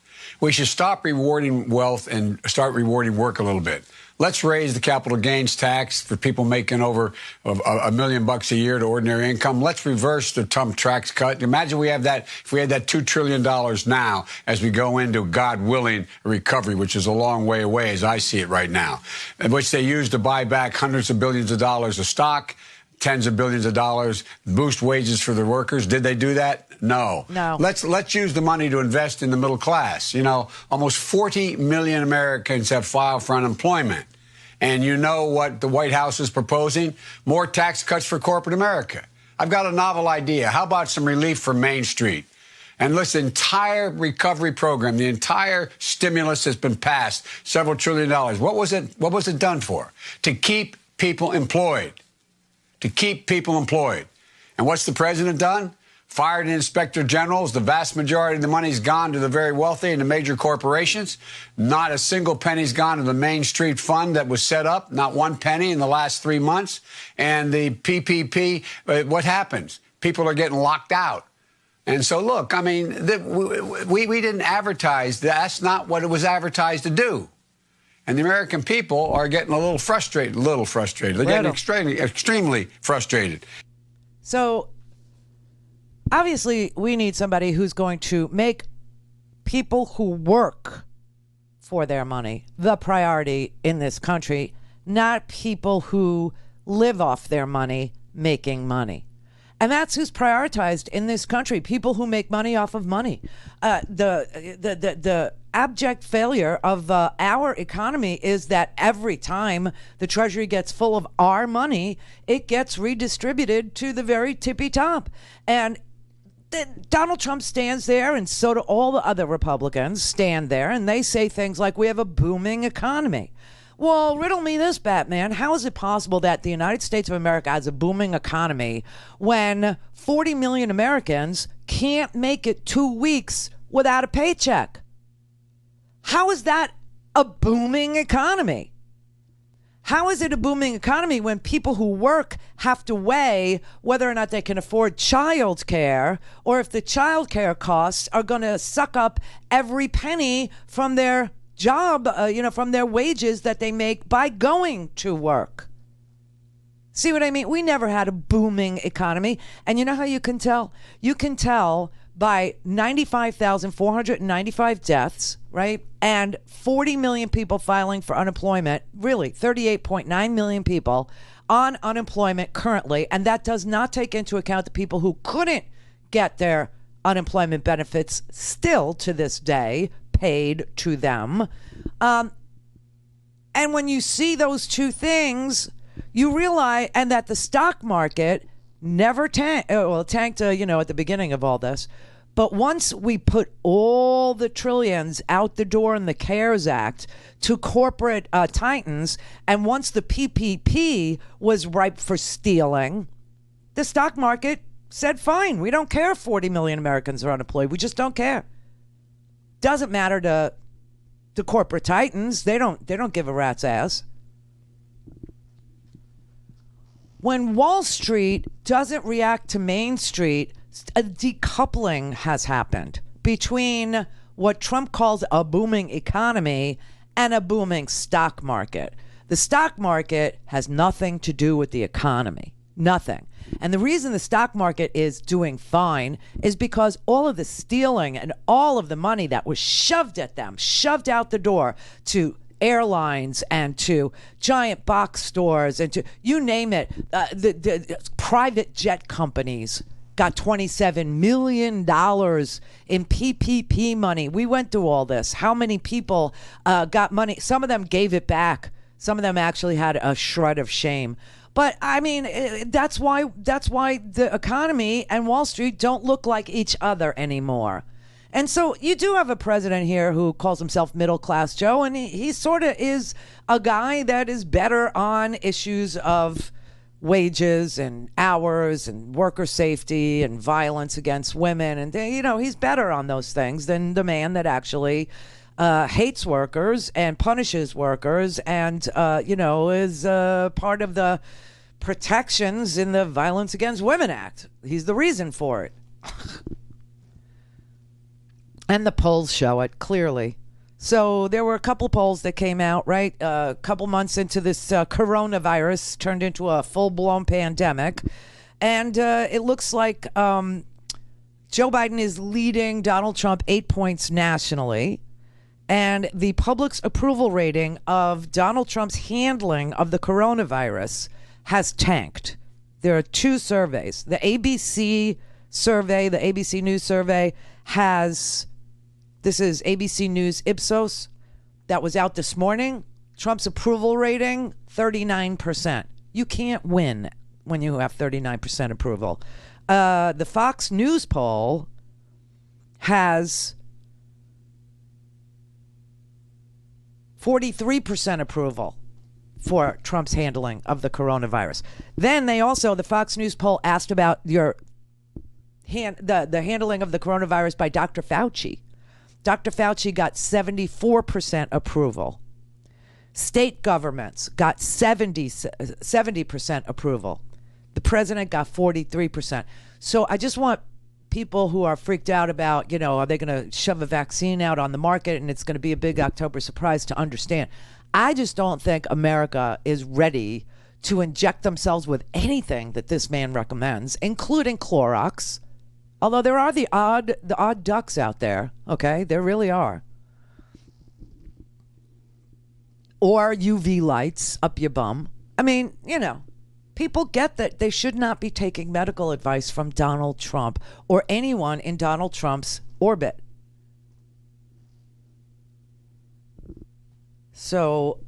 We should stop rewarding wealth and start rewarding work a little bit. Let's raise the capital gains tax for people making over $1 million a year to ordinary income. Let's reverse the Trump tax cut. Imagine we have that, if we had that $2 trillion now as we go into, God willing, recovery, which is a long way away as I see it right now, which they use to buy back hundreds of billions of dollars of stock, tens of billions of dollars, boost wages for the workers. Did they do that? No. Let's use the money to invest in the middle class. You know, almost 40 million Americans have filed for unemployment. And you know what the White House is proposing? More tax cuts for corporate America. I've got a novel idea. How about some relief for Main Street? And listen, the entire recovery program, the entire stimulus has been passed, several $1 trillion. What was it done for? To keep people employed. To keep people employed. And what's the president done? Fired inspector generals. The vast majority of the money's gone to the very wealthy and the major corporations. Not a single penny's gone to the Main Street Fund that was set up. Not one penny in the last 3 months. And the PPP, what happens? People are getting locked out. And so, look, I mean, we didn't advertise. That's not what it was advertised to do. And the American people are getting a little frustrated. They're getting extremely frustrated. So, obviously, we need somebody who's going to make people who work for their money the priority in this country, not people who live off their money making money. And that's who's prioritized in this country, people who make money off of money. The abject failure of our economy is that every time the Treasury gets full of our money, it gets redistributed to the very tippy top. And Donald Trump stands there, and so do all the other Republicans stand there, and they say things like, we have a booming economy. Well, riddle me this, Batman. How is it possible that the United States of America has a booming economy when 40 million Americans can't make it 2 weeks without a paycheck? How is that a booming economy? How is it a booming economy when people who work have to weigh whether or not they can afford child care, or if the child care costs are going to suck up every penny from their job, from their wages that they make by going to work? See what I mean? We never had a booming economy. And you know how you can tell? You can tell by 95,495 deaths, right? And 40 million people filing for unemployment, really 38.9 million people on unemployment currently. And that does not take into account the people who couldn't get their unemployment benefits still to this day paid to them. And when you see those two things, you realize, and that the stock market never tanked, it tanked, at the beginning of all this. But once we put all the trillions out the door in the CARES Act to corporate titans, and once the PPP was ripe for stealing, the stock market said, fine, we don't care if 40 million Americans are unemployed. We just don't care. Doesn't matter to the corporate titans. They don't give a rat's ass. When Wall Street doesn't react to Main Street, a decoupling has happened between what Trump calls a booming economy and a booming stock market. The stock market has nothing to do with the economy. Nothing. And the reason the stock market is doing fine is because all of the stealing and all of the money that was shoved at them, shoved out the door to airlines and to giant box stores and to, you name it, the private jet companies got $27 million in PPP money. We went through all this. How many people got money? Some of them gave it back. Some of them actually had a shred of shame. But I mean, that's why the economy and Wall Street don't look like each other anymore. And so you do have a president here who calls himself middle class Joe, and he sort of is a guy that is better on issues of wages and hours and worker safety and violence against women. And, he's better on those things than the man that actually hates workers and punishes workers and, is part of the protections in the Violence Against Women Act. He's the reason for it. And the polls show it clearly. So there were a couple polls that came out, right? A couple months into this coronavirus turned into a full-blown pandemic. And it looks like Joe Biden is leading Donald Trump 8 points nationally. And the public's approval rating of Donald Trump's handling of the coronavirus has tanked. There are two surveys. The ABC survey, the ABC News survey this is ABC News Ipsos that was out this morning. Trump's approval rating, 39%. You can't win when you have 39% approval. The Fox News poll has 43% approval for Trump's handling of the coronavirus. Then the Fox News poll asked about the handling of the coronavirus by Dr. Fauci. Dr. Fauci got 74% approval. State governments got 70% approval. The president got 43%. So I just want people who are freaked out about, are they going to shove a vaccine out on the market and it's going to be a big October surprise, to understand. I just don't think America is ready to inject themselves with anything that this man recommends, including Clorox. Although there are the odd ducks out there, okay? There really are. Or UV lights up your bum. I mean, people get that they should not be taking medical advice from Donald Trump or anyone in Donald Trump's orbit. So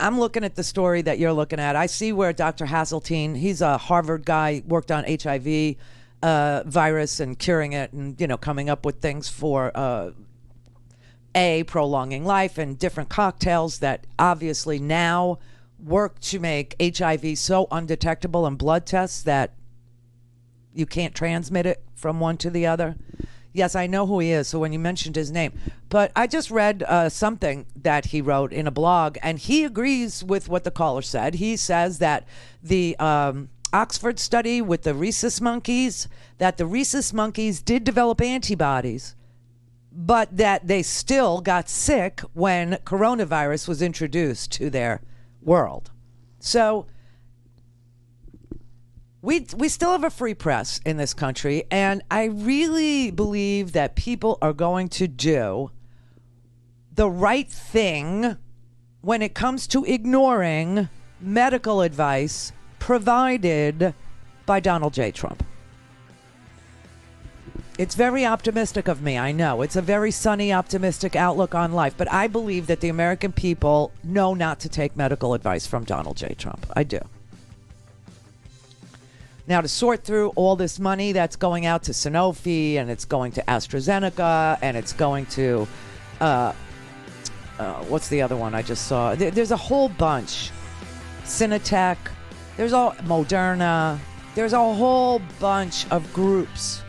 I'm looking at the story that you're looking at. I see where Dr. Hasseltine, he's a Harvard guy, worked on HIV virus and curing it and, coming up with things for prolonging life and different cocktails that obviously now work to make HIV so undetectable in blood tests that you can't transmit it from one to the other. Yes, I know who he is, so when you mentioned his name. But I just read something that he wrote in a blog, and he agrees with what the caller said. He says that the Oxford study with the rhesus monkeys, that the rhesus monkeys did develop antibodies, but that they still got sick when coronavirus was introduced to their world. So we still have a free press in this country, and I really believe that people are going to do the right thing when it comes to ignoring medical advice provided by Donald J. Trump. It's very optimistic of me, I know. It's a very sunny, optimistic outlook on life, but I believe that the American people know not to take medical advice from Donald J. Trump. I do. Now, to sort through all this money that's going out to Sanofi, and it's going to AstraZeneca, and it's going to, what's the other one I just saw? There's a whole bunch. Cinetech, there's all Moderna, there's a whole bunch of groups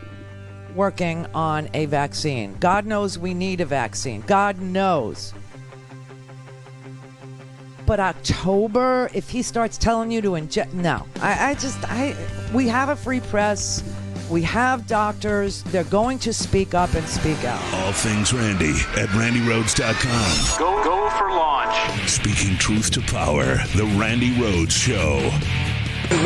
working on a vaccine. God knows we need a vaccine. God knows. But October, if he starts telling you to inject, no. We have a free press. We have doctors. They're going to speak up and speak out. All things Randi at RandiRhodes.com. Go for launch. Speaking truth to power, the Randi Rhodes Show.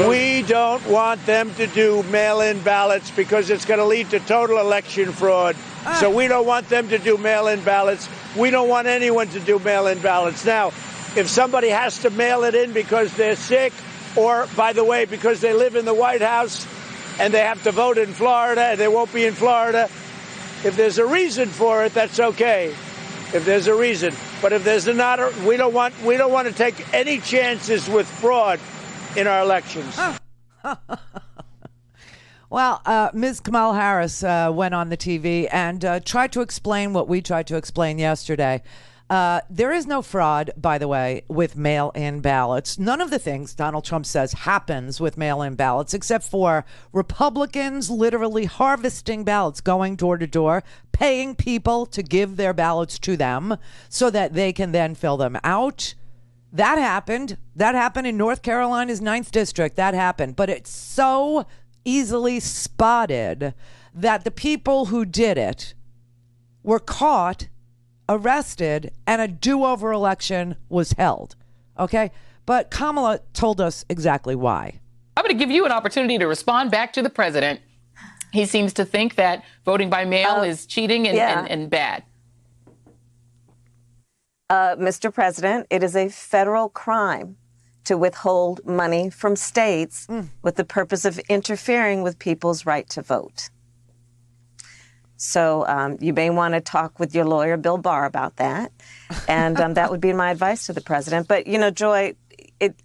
We don't want them to do mail-in ballots because it's going to lead to total election fraud. So we don't want them to do mail-in ballots. We don't want anyone to do mail-in ballots. Now, if somebody has to mail it in because they're sick, or, by the way, because they live in the White House and they have to vote in Florida and they won't be in Florida, if there's a reason for it, that's okay. If there's a reason. But if there's not, we don't want to take any chances with fraud in our elections. Well, Ms. Kamala Harris went on the TV and tried to explain what we tried to explain yesterday. There is no fraud, by the way, with mail-in ballots. None of the things Donald Trump says happens with mail-in ballots, except for Republicans literally harvesting ballots, going door to door, paying people to give their ballots to them so that they can then fill them out. That happened. That happened in North Carolina's 9th District. That happened. But it's so easily spotted that the people who did it were caught, arrested, and a do-over election was held. Okay? But Kamala told us exactly why. I'm going to give you an opportunity to respond back to the president. He seems to think that voting by mail is cheating and bad. Mr. President, it is a federal crime to withhold money from states with the purpose of interfering with people's right to vote. So you may want to talk with your lawyer, Bill Barr, about that. And that would be my advice to the president. But, you know, Joy,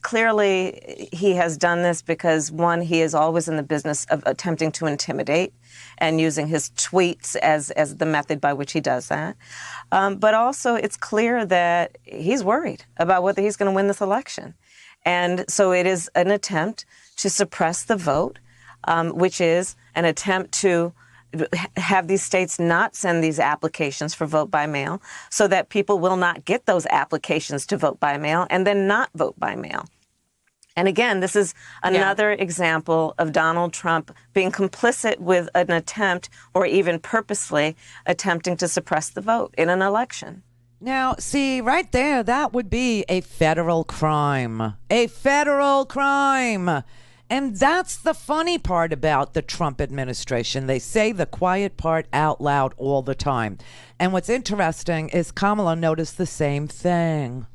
clearly he has done this because, one, he is always in the business of attempting to intimidate and using his tweets as the method by which he does that. But also it's clear that he's worried about whether he's going to win this election. And so it is an attempt to suppress the vote, which is an attempt to have these states not send these applications for vote by mail so that people will not get those applications to vote by mail and then not vote by mail. And again, this is another example of Donald Trump being complicit with an attempt, or even purposely attempting to suppress the vote in an election. Now, see, right there, that would be a federal crime. A federal crime. And that's the funny part about the Trump administration. They say the quiet part out loud all the time. And what's interesting is Kamala noticed the same thing.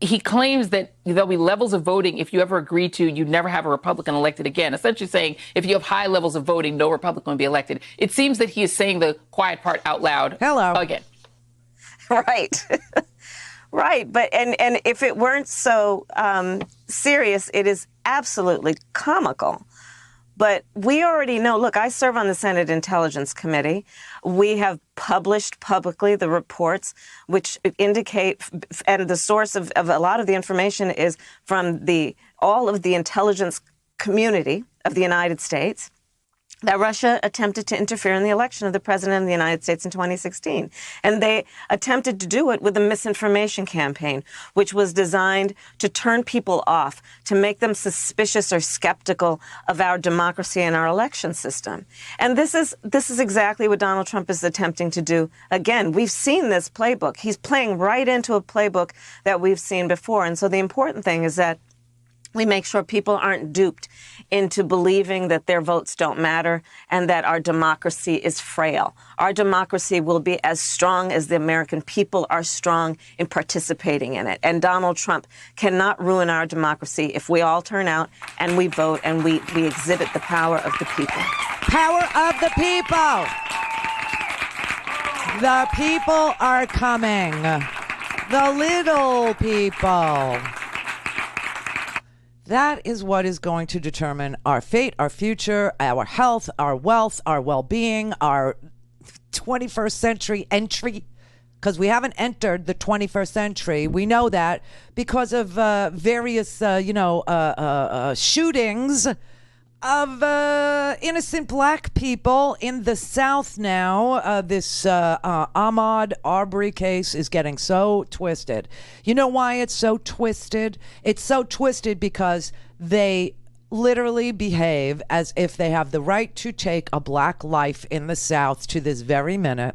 He claims that there'll be levels of voting if you ever agree to, you'd never have a Republican elected again. Essentially saying if you have high levels of voting, no Republican will be elected. It seems that he is saying the quiet part out loud. Hello. Again. Right. Right. But and if it weren't so serious, it is absolutely comical. But we already know, look, I serve on the Senate Intelligence Committee. We have published publicly the reports which indicate, and the source of a lot of the information is from all of the intelligence community of the United States, that Russia attempted to interfere in the election of the president of the United States in 2016. And they attempted to do it with a misinformation campaign, which was designed to turn people off, to make them suspicious or skeptical of our democracy and our election system. And this is exactly what Donald Trump is attempting to do. Again, we've seen this playbook. He's playing right into a playbook that we've seen before. And so the important thing is that we make sure people aren't duped into believing that their votes don't matter and that our democracy is frail. Our democracy will be as strong as the American people are strong in participating in it. And Donald Trump cannot ruin our democracy if we all turn out and we vote and we exhibit the power of the people. Power of the people. The people are coming. The little people. That is what is going to determine our fate, our future, our health, our wealth, our well-being, our 21st century entry, because we haven't entered the 21st century. We know that because of various, shootings of innocent black people in the South now. This Ahmaud Arbery case is getting so twisted. You know why it's so twisted? It's so twisted because they literally behave as if they have the right to take a black life in the South to this very minute.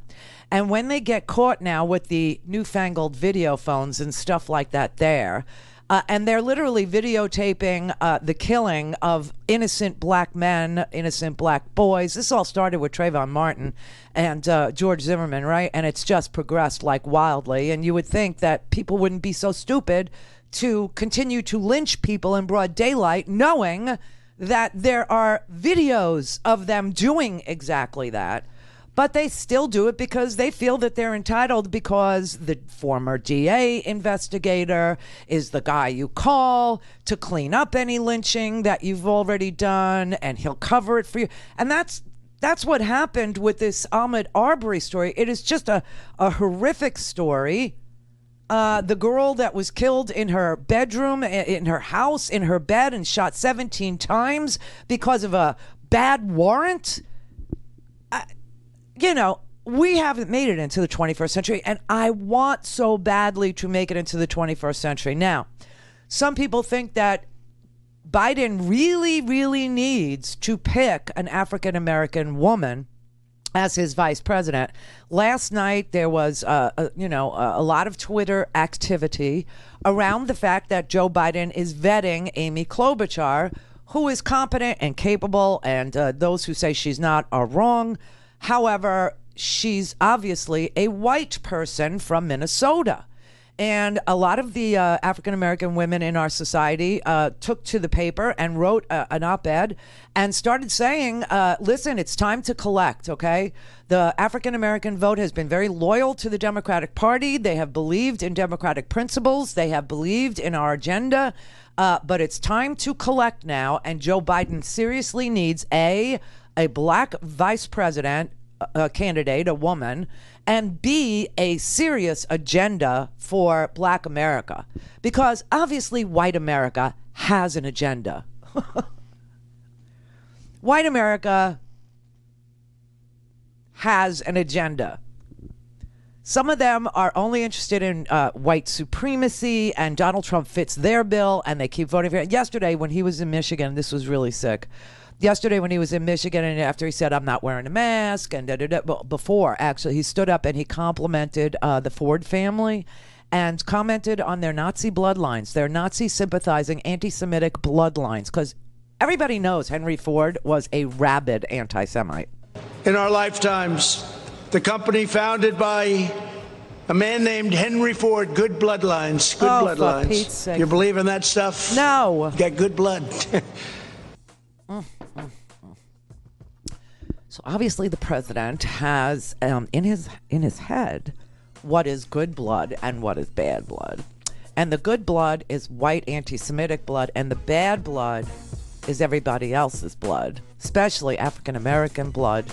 And when they get caught now with the newfangled video phones and stuff like that there, and they're literally videotaping the killing of innocent black men, innocent black boys. This all started with Trayvon Martin and George Zimmerman, right? And it's just progressed like wildly. And you would think that people wouldn't be so stupid to continue to lynch people in broad daylight, knowing that there are videos of them doing exactly that. But they still do it because they feel that they're entitled, because the former DA investigator is the guy you call to clean up any lynching that you've already done, and he'll cover it for you. And that's what happened with this Ahmaud Arbery story. It is just a horrific story. The girl that was killed in her bedroom, in her house, in her bed, and shot 17 times because of a bad warrant. We haven't made it into the 21st century, and I want so badly to make it into the 21st century. Now, some people think that Biden really, really needs to pick an African-American woman as his vice president. Last night, there was, a lot of Twitter activity around the fact that Joe Biden is vetting Amy Klobuchar, who is competent and capable, and those who say she's not are wrong. However, she's obviously a white person from Minnesota. And a lot of the African-American women in our society took to the paper and wrote an op-ed and started saying, listen, it's time to collect, okay? The African-American vote has been very loyal to the Democratic Party. They have believed in democratic principles. They have believed in our agenda. But it's time to collect now. And Joe Biden seriously needs a black vice president candidate, a woman, and B, a serious agenda for black America. Because obviously white America has an agenda. White America has an agenda. Some of them are only interested in white supremacy, and Donald Trump fits their bill, and they keep voting for it. Yesterday, when he was in Michigan, this was really sick. Yesterday, when he was in Michigan, and after he said, I'm not wearing a mask, and before, actually, he stood up and he complimented the Ford family and commented on their Nazi bloodlines, their Nazi-sympathizing, anti-Semitic bloodlines, because everybody knows Henry Ford was a rabid anti-Semite. In our lifetimes, the company founded by a man named Henry Ford, good bloodlines, good bloodlines. For Pete's sake. You believe in that stuff? No. Got good blood. So obviously the president has in his head what is good blood and what is bad blood. And the good blood is white anti-Semitic blood, and the bad blood is everybody else's blood, especially African-American blood.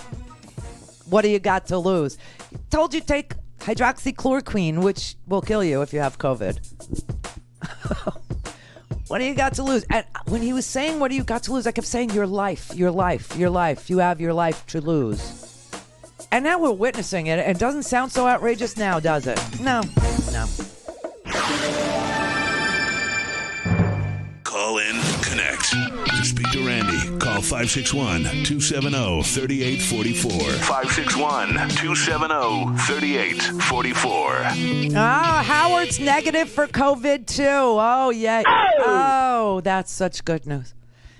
What do you got to lose? Told you take hydroxychloroquine, which will kill you if you have COVID. What do you got to lose? And when he was saying, what do you got to lose? I kept saying, your life, your life, your life. You have your life to lose. And now we're witnessing it. It doesn't sound so outrageous now, does it? No. Call in, connect. To speak to Randi, call 561-270-3844. 561-270-3844. Howard's negative for COVID too. Oh, yeah. Oh, that's such good news.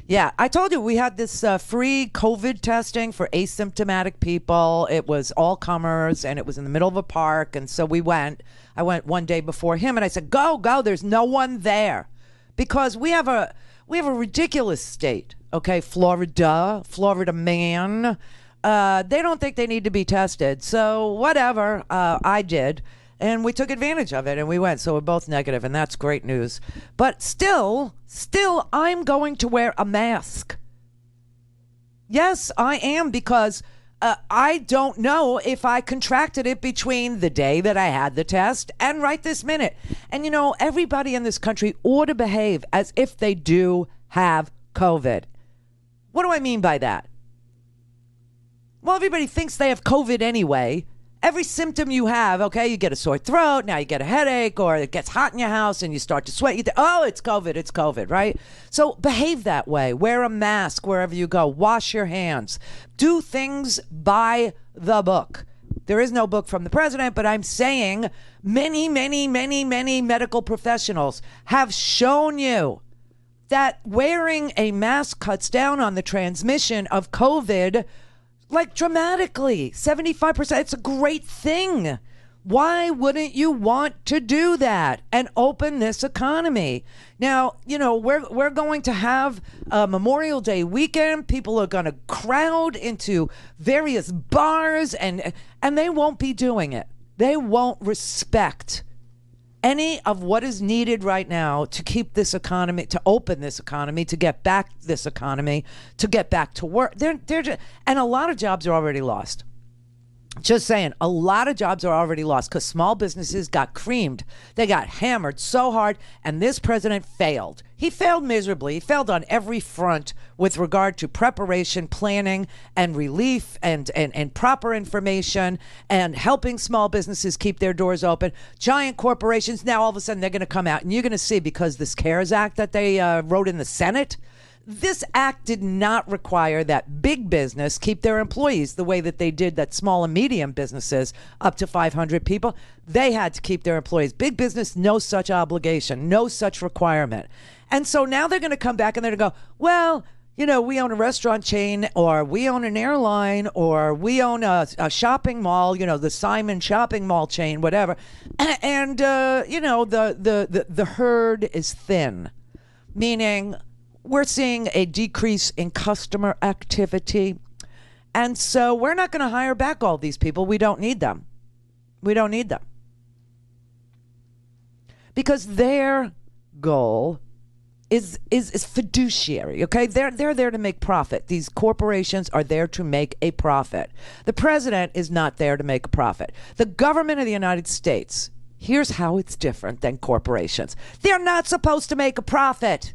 Yeah, I told you we had this free COVID testing for asymptomatic people. It was all comers, and it was in the middle of a park. And so we went. I went one day before him, and I said, go. There's no one there. Because we have a ridiculous state, okay? Florida man. They don't think they need to be tested. So whatever, I did. And we took advantage of it, and we went. So we're both negative, and that's great news. But still, I'm going to wear a mask. Yes, I am, because I don't know if I contracted it between the day that I had the test and right this minute. And, you know, everybody in this country ought to behave as if they do have COVID. What do I mean by that? Well, everybody thinks they have COVID anyway. Every symptom you have, okay, you get a sore throat, now you get a headache, or it gets hot in your house and you start to sweat. You think, oh, it's COVID, right? So behave that way. Wear a mask wherever you go. Wash your hands. Do things by the book. There is no book from the president, but I'm saying many medical professionals have shown you that wearing a mask cuts down on the transmission of COVID like dramatically, 75%. It's a great thing. Why wouldn't you want to do that and open this economy? Now, you know, we're going to have a Memorial Day weekend. People are going to crowd into various bars, and they won't be doing it. They won't respect any of what is needed right now to keep this economy, to open this economy, to get back this economy, to get back to work. They're just, and a lot of jobs are already lost. Just saying, a lot of jobs are already lost because small businesses got creamed. They got hammered so hard, and this president failed. He failed miserably. He failed on every front with regard to preparation, planning, and relief, and proper information, and helping small businesses keep their doors open. Giant corporations, now all of a sudden they're going to come out, and you're going to see, because this CARES Act that they wrote in the Senate, this act did not require that big business keep their employees the way that they did that small and medium businesses up to 500 people. They had to keep their employees. Big business, no such obligation, no such requirement. And so now they're going to come back and they're going to go, well, you know, we own a restaurant chain, or we own an airline, or we own a shopping mall, you know, the Simon shopping mall chain, whatever. And, you know, the herd is thin, meaning we're seeing a decrease in customer activity. And so we're not going to hire back all these people. We don't need them. We don't need them. Because their goal is fiduciary, okay? They're there to make profit. These corporations are there to make a profit. The president is not there to make a profit. The government of the United States, here's how it's different than corporations. They're not supposed to make a profit.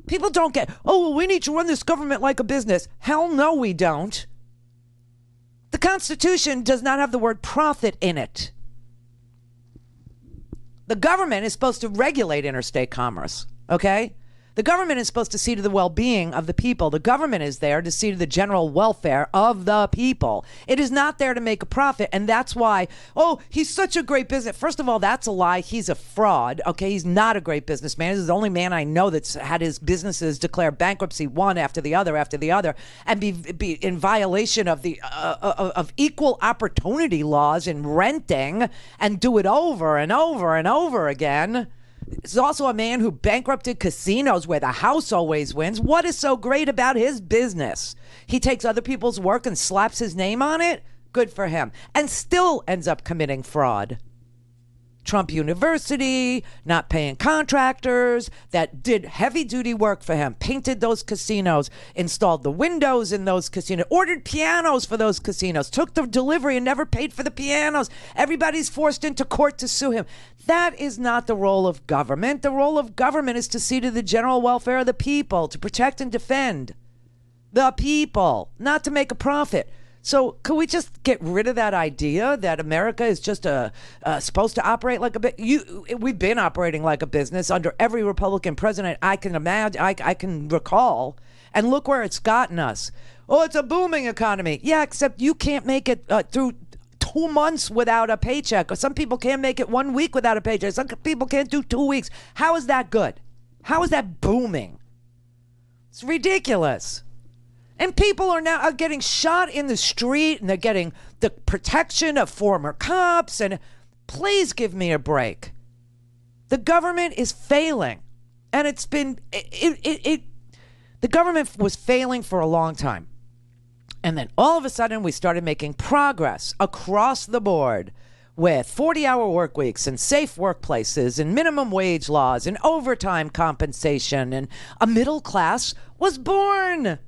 People don't get, oh, well, we need to run this government like a business. Hell no, we don't. The Constitution does not have the word profit in it. The government is supposed to regulate interstate commerce, okay? The government is supposed to see to the well-being of the people. The government is there to see to the general welfare of the people. It is not there to make a profit, and that's why, oh, he's such a great business. First of all, that's a lie. He's a fraud, okay? He's not a great businessman. He's the only man I know that's had his businesses declare bankruptcy one after the other, and be in violation of the of equal opportunity laws in renting, and do it over and over and over again. He's also a man who bankrupted casinos where the house always wins. What is so great about his business? He takes other people's work and slaps his name on it? Good for him. And still ends up committing fraud. Trump University, not paying contractors that did heavy-duty work for him, painted those casinos, installed the windows in those casinos, ordered pianos for those casinos, took the delivery and never paid for the pianos. Everybody's forced into court to sue him. That is not the role of government. The role of government is to see to the general welfare of the people, to protect and defend the people, not to make a profit. So could we just get rid of that idea that America is just supposed to operate like a we've been operating like a business under every Republican president I can imagine, I can recall, and look where it's gotten us. Oh, it's a booming economy. Yeah, except you can't make it through 2 months without a paycheck, or some people can't make it 1 week without a paycheck. Some people can't do 2 weeks. How is that good? How is that booming? It's ridiculous. And people are now getting shot in the street, and they're getting the protection of former cops. And please give me a break. The government is failing. And it's been, the government was failing for a long time. And then all of a sudden we started making progress across the board with 40-hour work weeks and safe workplaces and minimum wage laws and overtime compensation. And a middle class was born.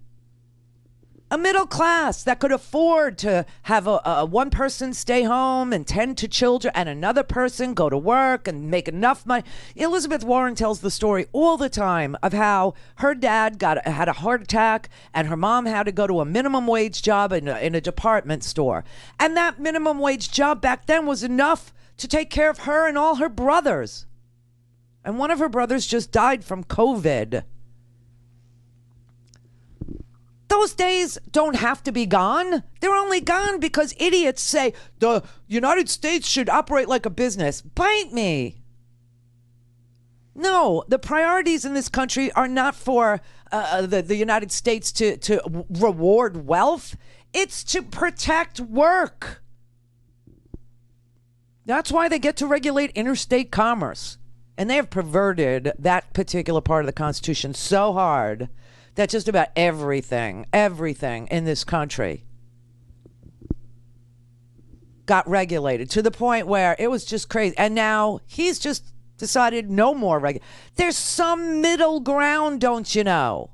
A middle class that could afford to have a one person stay home and tend to children, and another person go to work and make enough money. Elizabeth Warren tells the story all the time of how her dad had a heart attack and her mom had to go to a minimum wage job in a department store. And that minimum wage job back then was enough to take care of her and all her brothers. And one of her brothers just died from COVID. Those days don't have to be gone. They're only gone because idiots say the United States should operate like a business. Bite me. No, the priorities in this country are not for the United States to reward wealth. It's to protect work. That's why they get to regulate interstate commerce. And they have perverted that particular part of the Constitution so hard that just about everything in this country got regulated to the point where it was just crazy. And now he's just decided no more There's some middle ground, don't you know?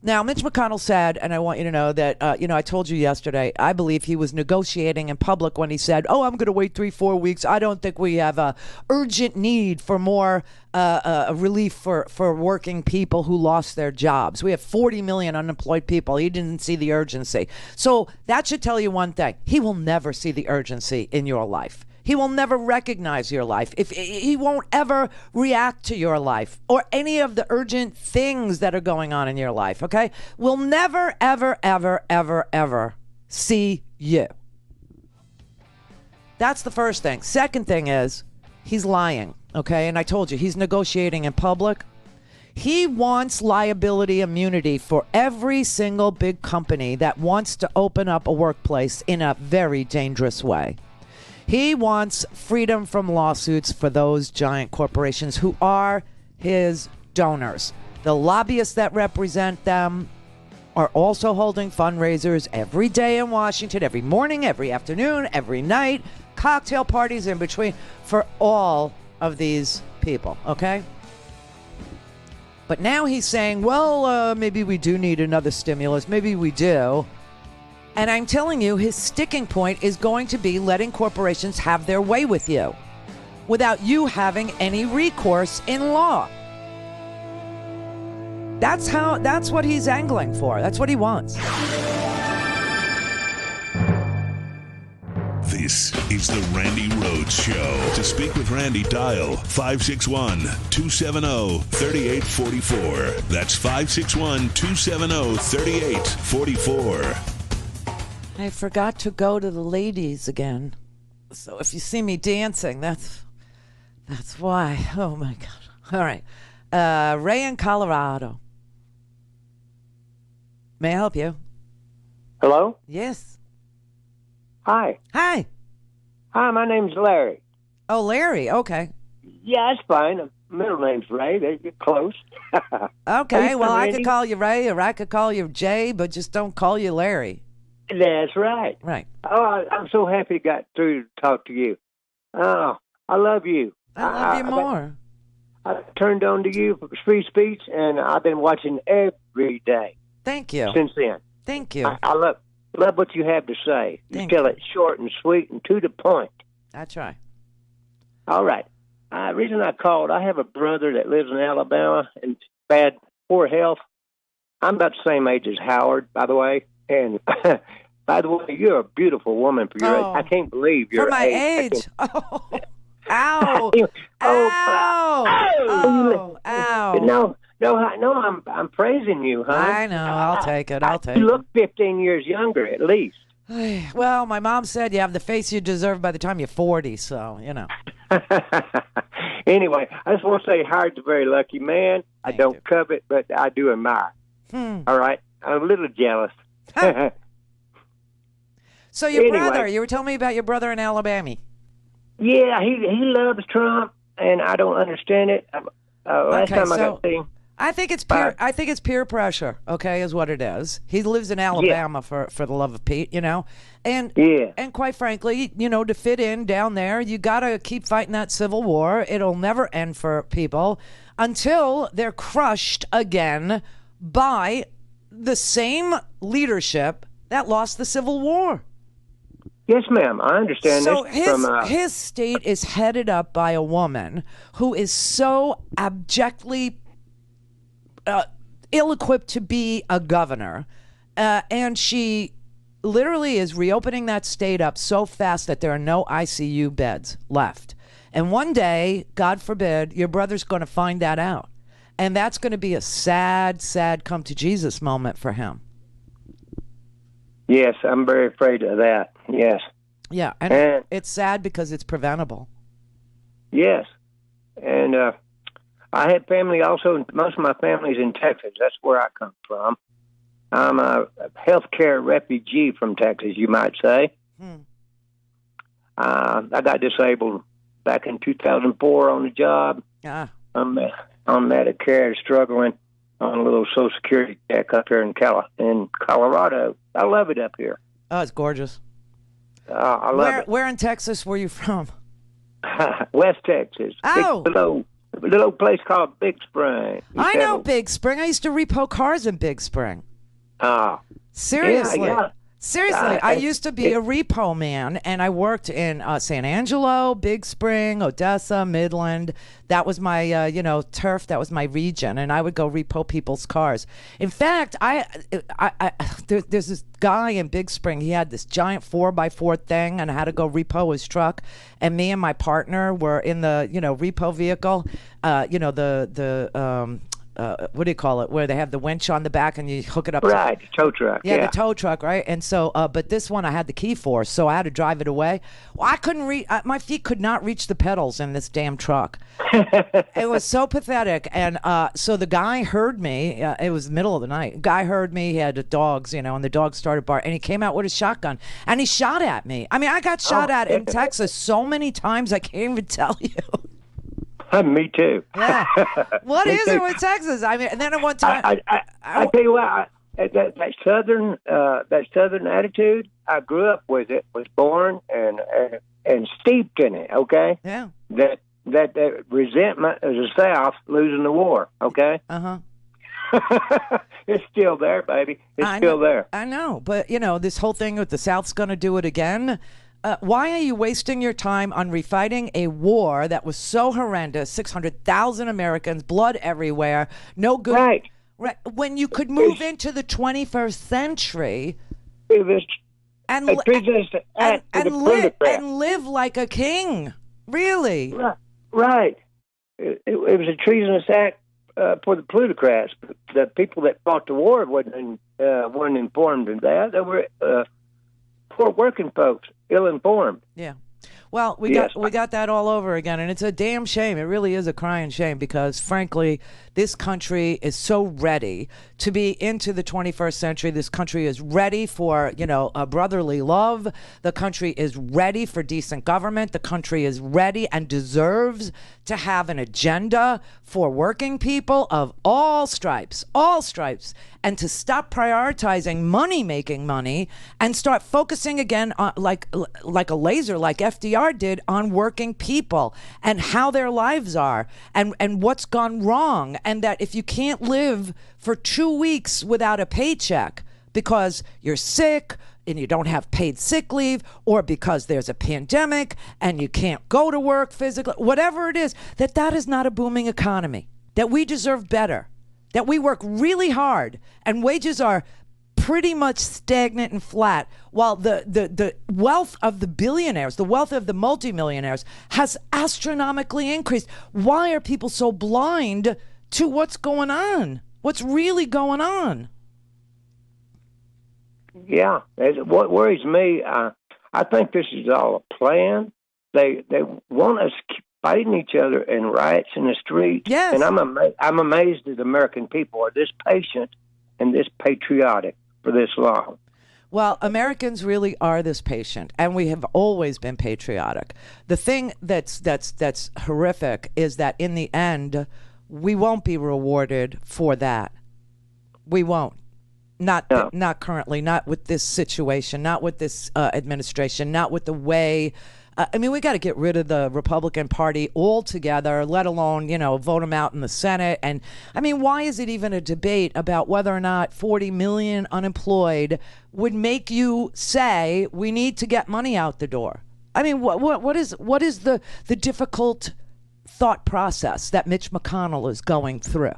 Now, Mitch McConnell said, and I want you to know that, I told you yesterday, I believe he was negotiating in public when he said, oh, I'm going to wait 3-4 weeks. I don't think we have a urgent need for more relief for working people who lost their jobs. We have 40 million unemployed people. He didn't see the urgency. So that should tell you one thing. He will never see the urgency in your life. He will never recognize your life. He won't ever react to your life or any of the urgent things that are going on in your life, okay? We'll never, ever, ever, ever, ever see you. That's the first thing. Second thing is he's lying, okay? And I told you, he's negotiating in public. He wants liability immunity for every single big company that wants to open up a workplace in a very dangerous way. He wants freedom from lawsuits for those giant corporations who are his donors. The lobbyists that represent them are also holding fundraisers every day in Washington, every morning, every afternoon, every night, cocktail parties in between for all of these people, okay? But now he's saying, well, maybe we do need another stimulus. Maybe we do. And I'm telling you, his sticking point is going to be letting corporations have their way with you without you having any recourse in law. That's what he's angling for. That's what he wants. the Randi Rhodes Show. To speak with Randi, dial 561-270-3844. That's 561-270-3844. I forgot to go to the ladies again. So if you see me dancing, that's why. Oh, my God. All right. Ray in Colorado. May I help you? Hello? Yes. Hi. Hi. Hi, my name's Larry. Oh, Larry. Okay. Yeah, that's fine. Middle name's Ray. They get close. Okay. Well, I could call you Ray or I could call you Jay, but just don't call you Larry. That's right. Right. Oh, I'm so happy I got through to talk to you. Oh, I love you. I love you more. I turned on to you for free speech, and I've been watching every day. Thank you. Since then. Thank you. I love what you have to say. You tell it short and sweet and to the point. I try. All right. The reason I called, I have a brother that lives in Alabama and bad, poor health. I'm about the same age as Howard, by the way. And by the way, you're a beautiful woman for your age. I can't believe you're for my age. Oh, ow! Ow! Ow! No, I'm praising you, huh? I know. I'll take it. I'll take it. You look 15 years younger, at least. Well, my mom said you have the face you deserve by the time you're 40, so, you know. Anyway, I just want to say Howard's a very lucky man. I don't covet, but I do admire. All right? I'm a little jealous. So your brother, you were telling me about your brother in Alabama. Yeah, he loves Trump, and I don't understand it. Last time I got to see him. I think it's peer pressure, okay, is what it is. He lives in Alabama for the love of Pete, you know. And quite frankly, you know, to fit in down there, you got to keep fighting that civil war. It'll never end for people until they're crushed again by the same leadership that lost the Civil War. Yes, ma'am. I understand so this. His state is headed up by a woman who is so abjectly ill-equipped to be a governor, and she literally is reopening that state up so fast that there are no ICU beds left. And one day, God forbid, your brother's going to find that out. And that's going to be a sad, sad come to Jesus moment for him. Yes, I'm very afraid of that. Yes. Yeah, and it's sad because it's preventable. Yes. And I had family also. Most of my family's in Texas. That's where I come from. I'm a healthcare refugee from Texas, you might say. I got disabled back in 2004 on the job. I'm on Medicare, struggling on a little Social Security check up here in Colorado. I love it up here. Oh, it's gorgeous. I love it. Where in Texas were you from? West Texas. Oh. A little place called Big Spring. I know Big Spring. I used to repo cars in Big Spring. Seriously. Yeah. Seriously, I used to be a repo man, and I worked in San Angelo, Big Spring, Odessa, Midland. That was my, turf. That was my region, and I would go repo people's cars. In fact, there's this guy in Big Spring. He had this giant 4x4 thing, and I had to go repo his truck. And me and my partner were in the, repo vehicle. What do you call it? Where they have the winch on the back and you hook it up. Right, the tow truck. Yeah, the tow truck, right? And so, but this one I had the key for, so I had to drive it away. Well, I couldn't reach. My feet could not reach the pedals in this damn truck. It was so pathetic. And so the guy heard me. It was the middle of the night. Guy heard me. He had dogs, and the dogs started barking. And he came out with his shotgun and he shot at me. I mean, I got shot at in Texas so many times I can't even tell you. Me too. Yeah. What is it with Texas? I mean, and then at one time, I tell you what, that southern attitude, I grew up with it, was born and steeped in it. Okay. Yeah. That resentment of the South losing the war. Okay. It's still there, baby. It's still there. I know, but this whole thing with the South's going to do it again. Why are you wasting your time on refighting a war that was so horrendous, 600,000 Americans, blood everywhere, no good? Right. When you could move into the 21st century and a treasonous act for the plutocrats. And live like a king. Really? Right. It was a treasonous act for the plutocrats. The people that fought the war weren't informed of that. They were poor working folks, ill-informed. Yeah. Well, we got that all over again, and it's a damn shame. It really is a crying shame because, frankly, this country is so ready to be into the 21st century. This country is ready for, a brotherly love. The country is ready for decent government. The country is ready and deserves to have an agenda for working people of all stripes, and to stop prioritizing making money and start focusing again on, like a laser, like FDR did, on working people and how their lives are and what's gone wrong. And that if you can't live for 2 weeks without a paycheck because you're sick and you don't have paid sick leave, or because there's a pandemic and you can't go to work physically, whatever it is, that is not a booming economy, that we deserve better, that we work really hard and wages are pretty much stagnant and flat, while the wealth of the billionaires, the wealth of the multimillionaires has astronomically increased. Why are people so blind to what's going on? What's really going on? Yeah, what worries me, I think this is all a plan. They want us fighting each other in riots in the streets. Yes. And I'm amazed that American people are this patient and this patriotic for this long. Well, Americans really are this patient, and we have always been patriotic. The thing that's horrific is that in the end, we won't be rewarded for that. We won't. Not currently, not with this situation, not with this administration, not with the way. We got to get rid of the Republican Party altogether, let alone, vote them out in the Senate. And why is it even a debate about whether or not 40 million unemployed would make you say we need to get money out the door? What is the difficult thought process that Mitch McConnell is going through?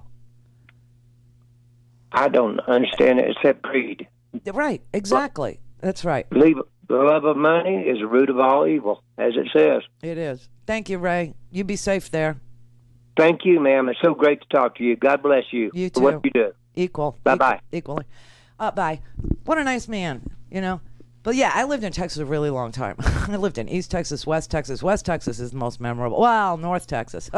I don't understand it except greed. Right, exactly. That's right. The love of money is the root of all evil, as it says. It is. Thank you, Ray. You be safe there. Thank you, ma'am. It's so great to talk to you. God bless you. You too. For what you do. Equal. Bye-bye. Equally. Bye. What a nice man, But yeah, I lived in Texas a really long time. I lived in East Texas, West Texas. West Texas is the most memorable. Well, North Texas.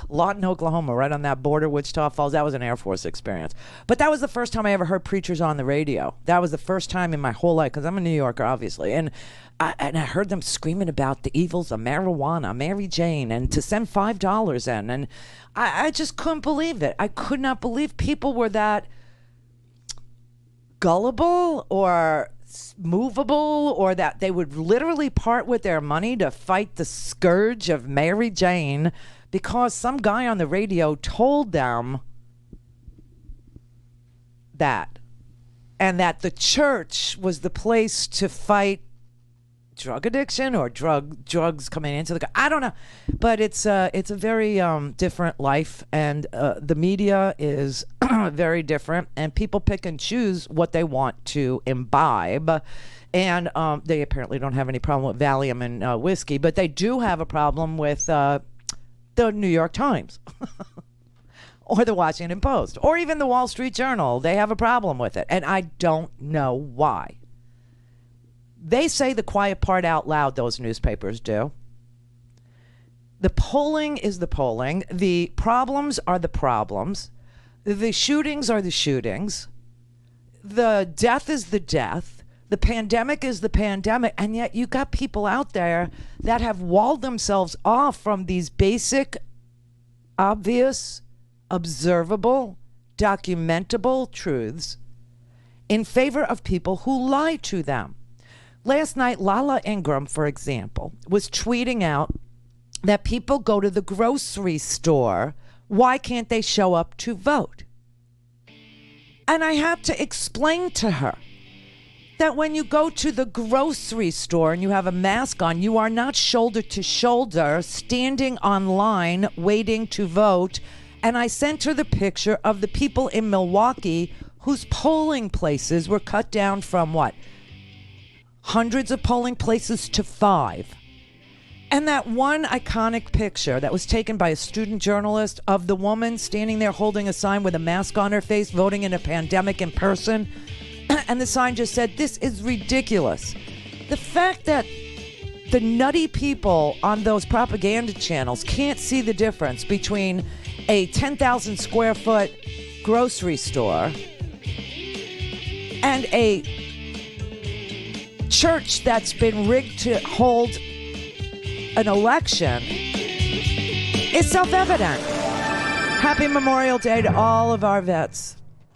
Lawton, Oklahoma, right on that border, Wichita Falls. That was an Air Force experience. But that was the first time I ever heard preachers on the radio. That was the first time in my whole life, because I'm a New Yorker, obviously. And I heard them screaming about the evils of marijuana, Mary Jane, and to send $5 in. And I just couldn't believe it. I could not believe people were that gullible or movable, or that they would literally part with their money to fight the scourge of Mary Jane because some guy on the radio told them that, and that the church was the place to fight drug addiction or drugs coming into the. I don't know, but it's a very different life, and the media is very different, and people pick and choose what they want to imbibe, and they apparently don't have any problem with Valium and whiskey, but they do have a problem with the New York Times. Or the Washington Post, or even the Wall Street Journal. They have a problem with it, and I don't know why. They say the quiet part out loud, those newspapers do. The polling is the polling. The problems are the problems. The shootings are the shootings. The death is the death. The pandemic is the pandemic. And yet you got people out there that have walled themselves off from these basic, obvious, observable, documentable truths in favor of people who lie to them. Last night, Lala Ingram, for example, was tweeting out that people go to the grocery store. Why can't they show up to vote? And I have to explain to her that when you go to the grocery store and you have a mask on, you are not shoulder to shoulder standing on line waiting to vote. And I sent her the picture of the people in Milwaukee whose polling places were cut down from what? hundreds of polling places to 5. And that one iconic picture that was taken by a student journalist of the woman standing there holding a sign with a mask on her face, voting in a pandemic in person, and the sign just said, "This is ridiculous." The fact that the nutty people on those propaganda channels can't see the difference between a 10,000 square foot grocery store and a church that's been rigged to hold an election is self-evident. Happy Memorial Day to all of our vets.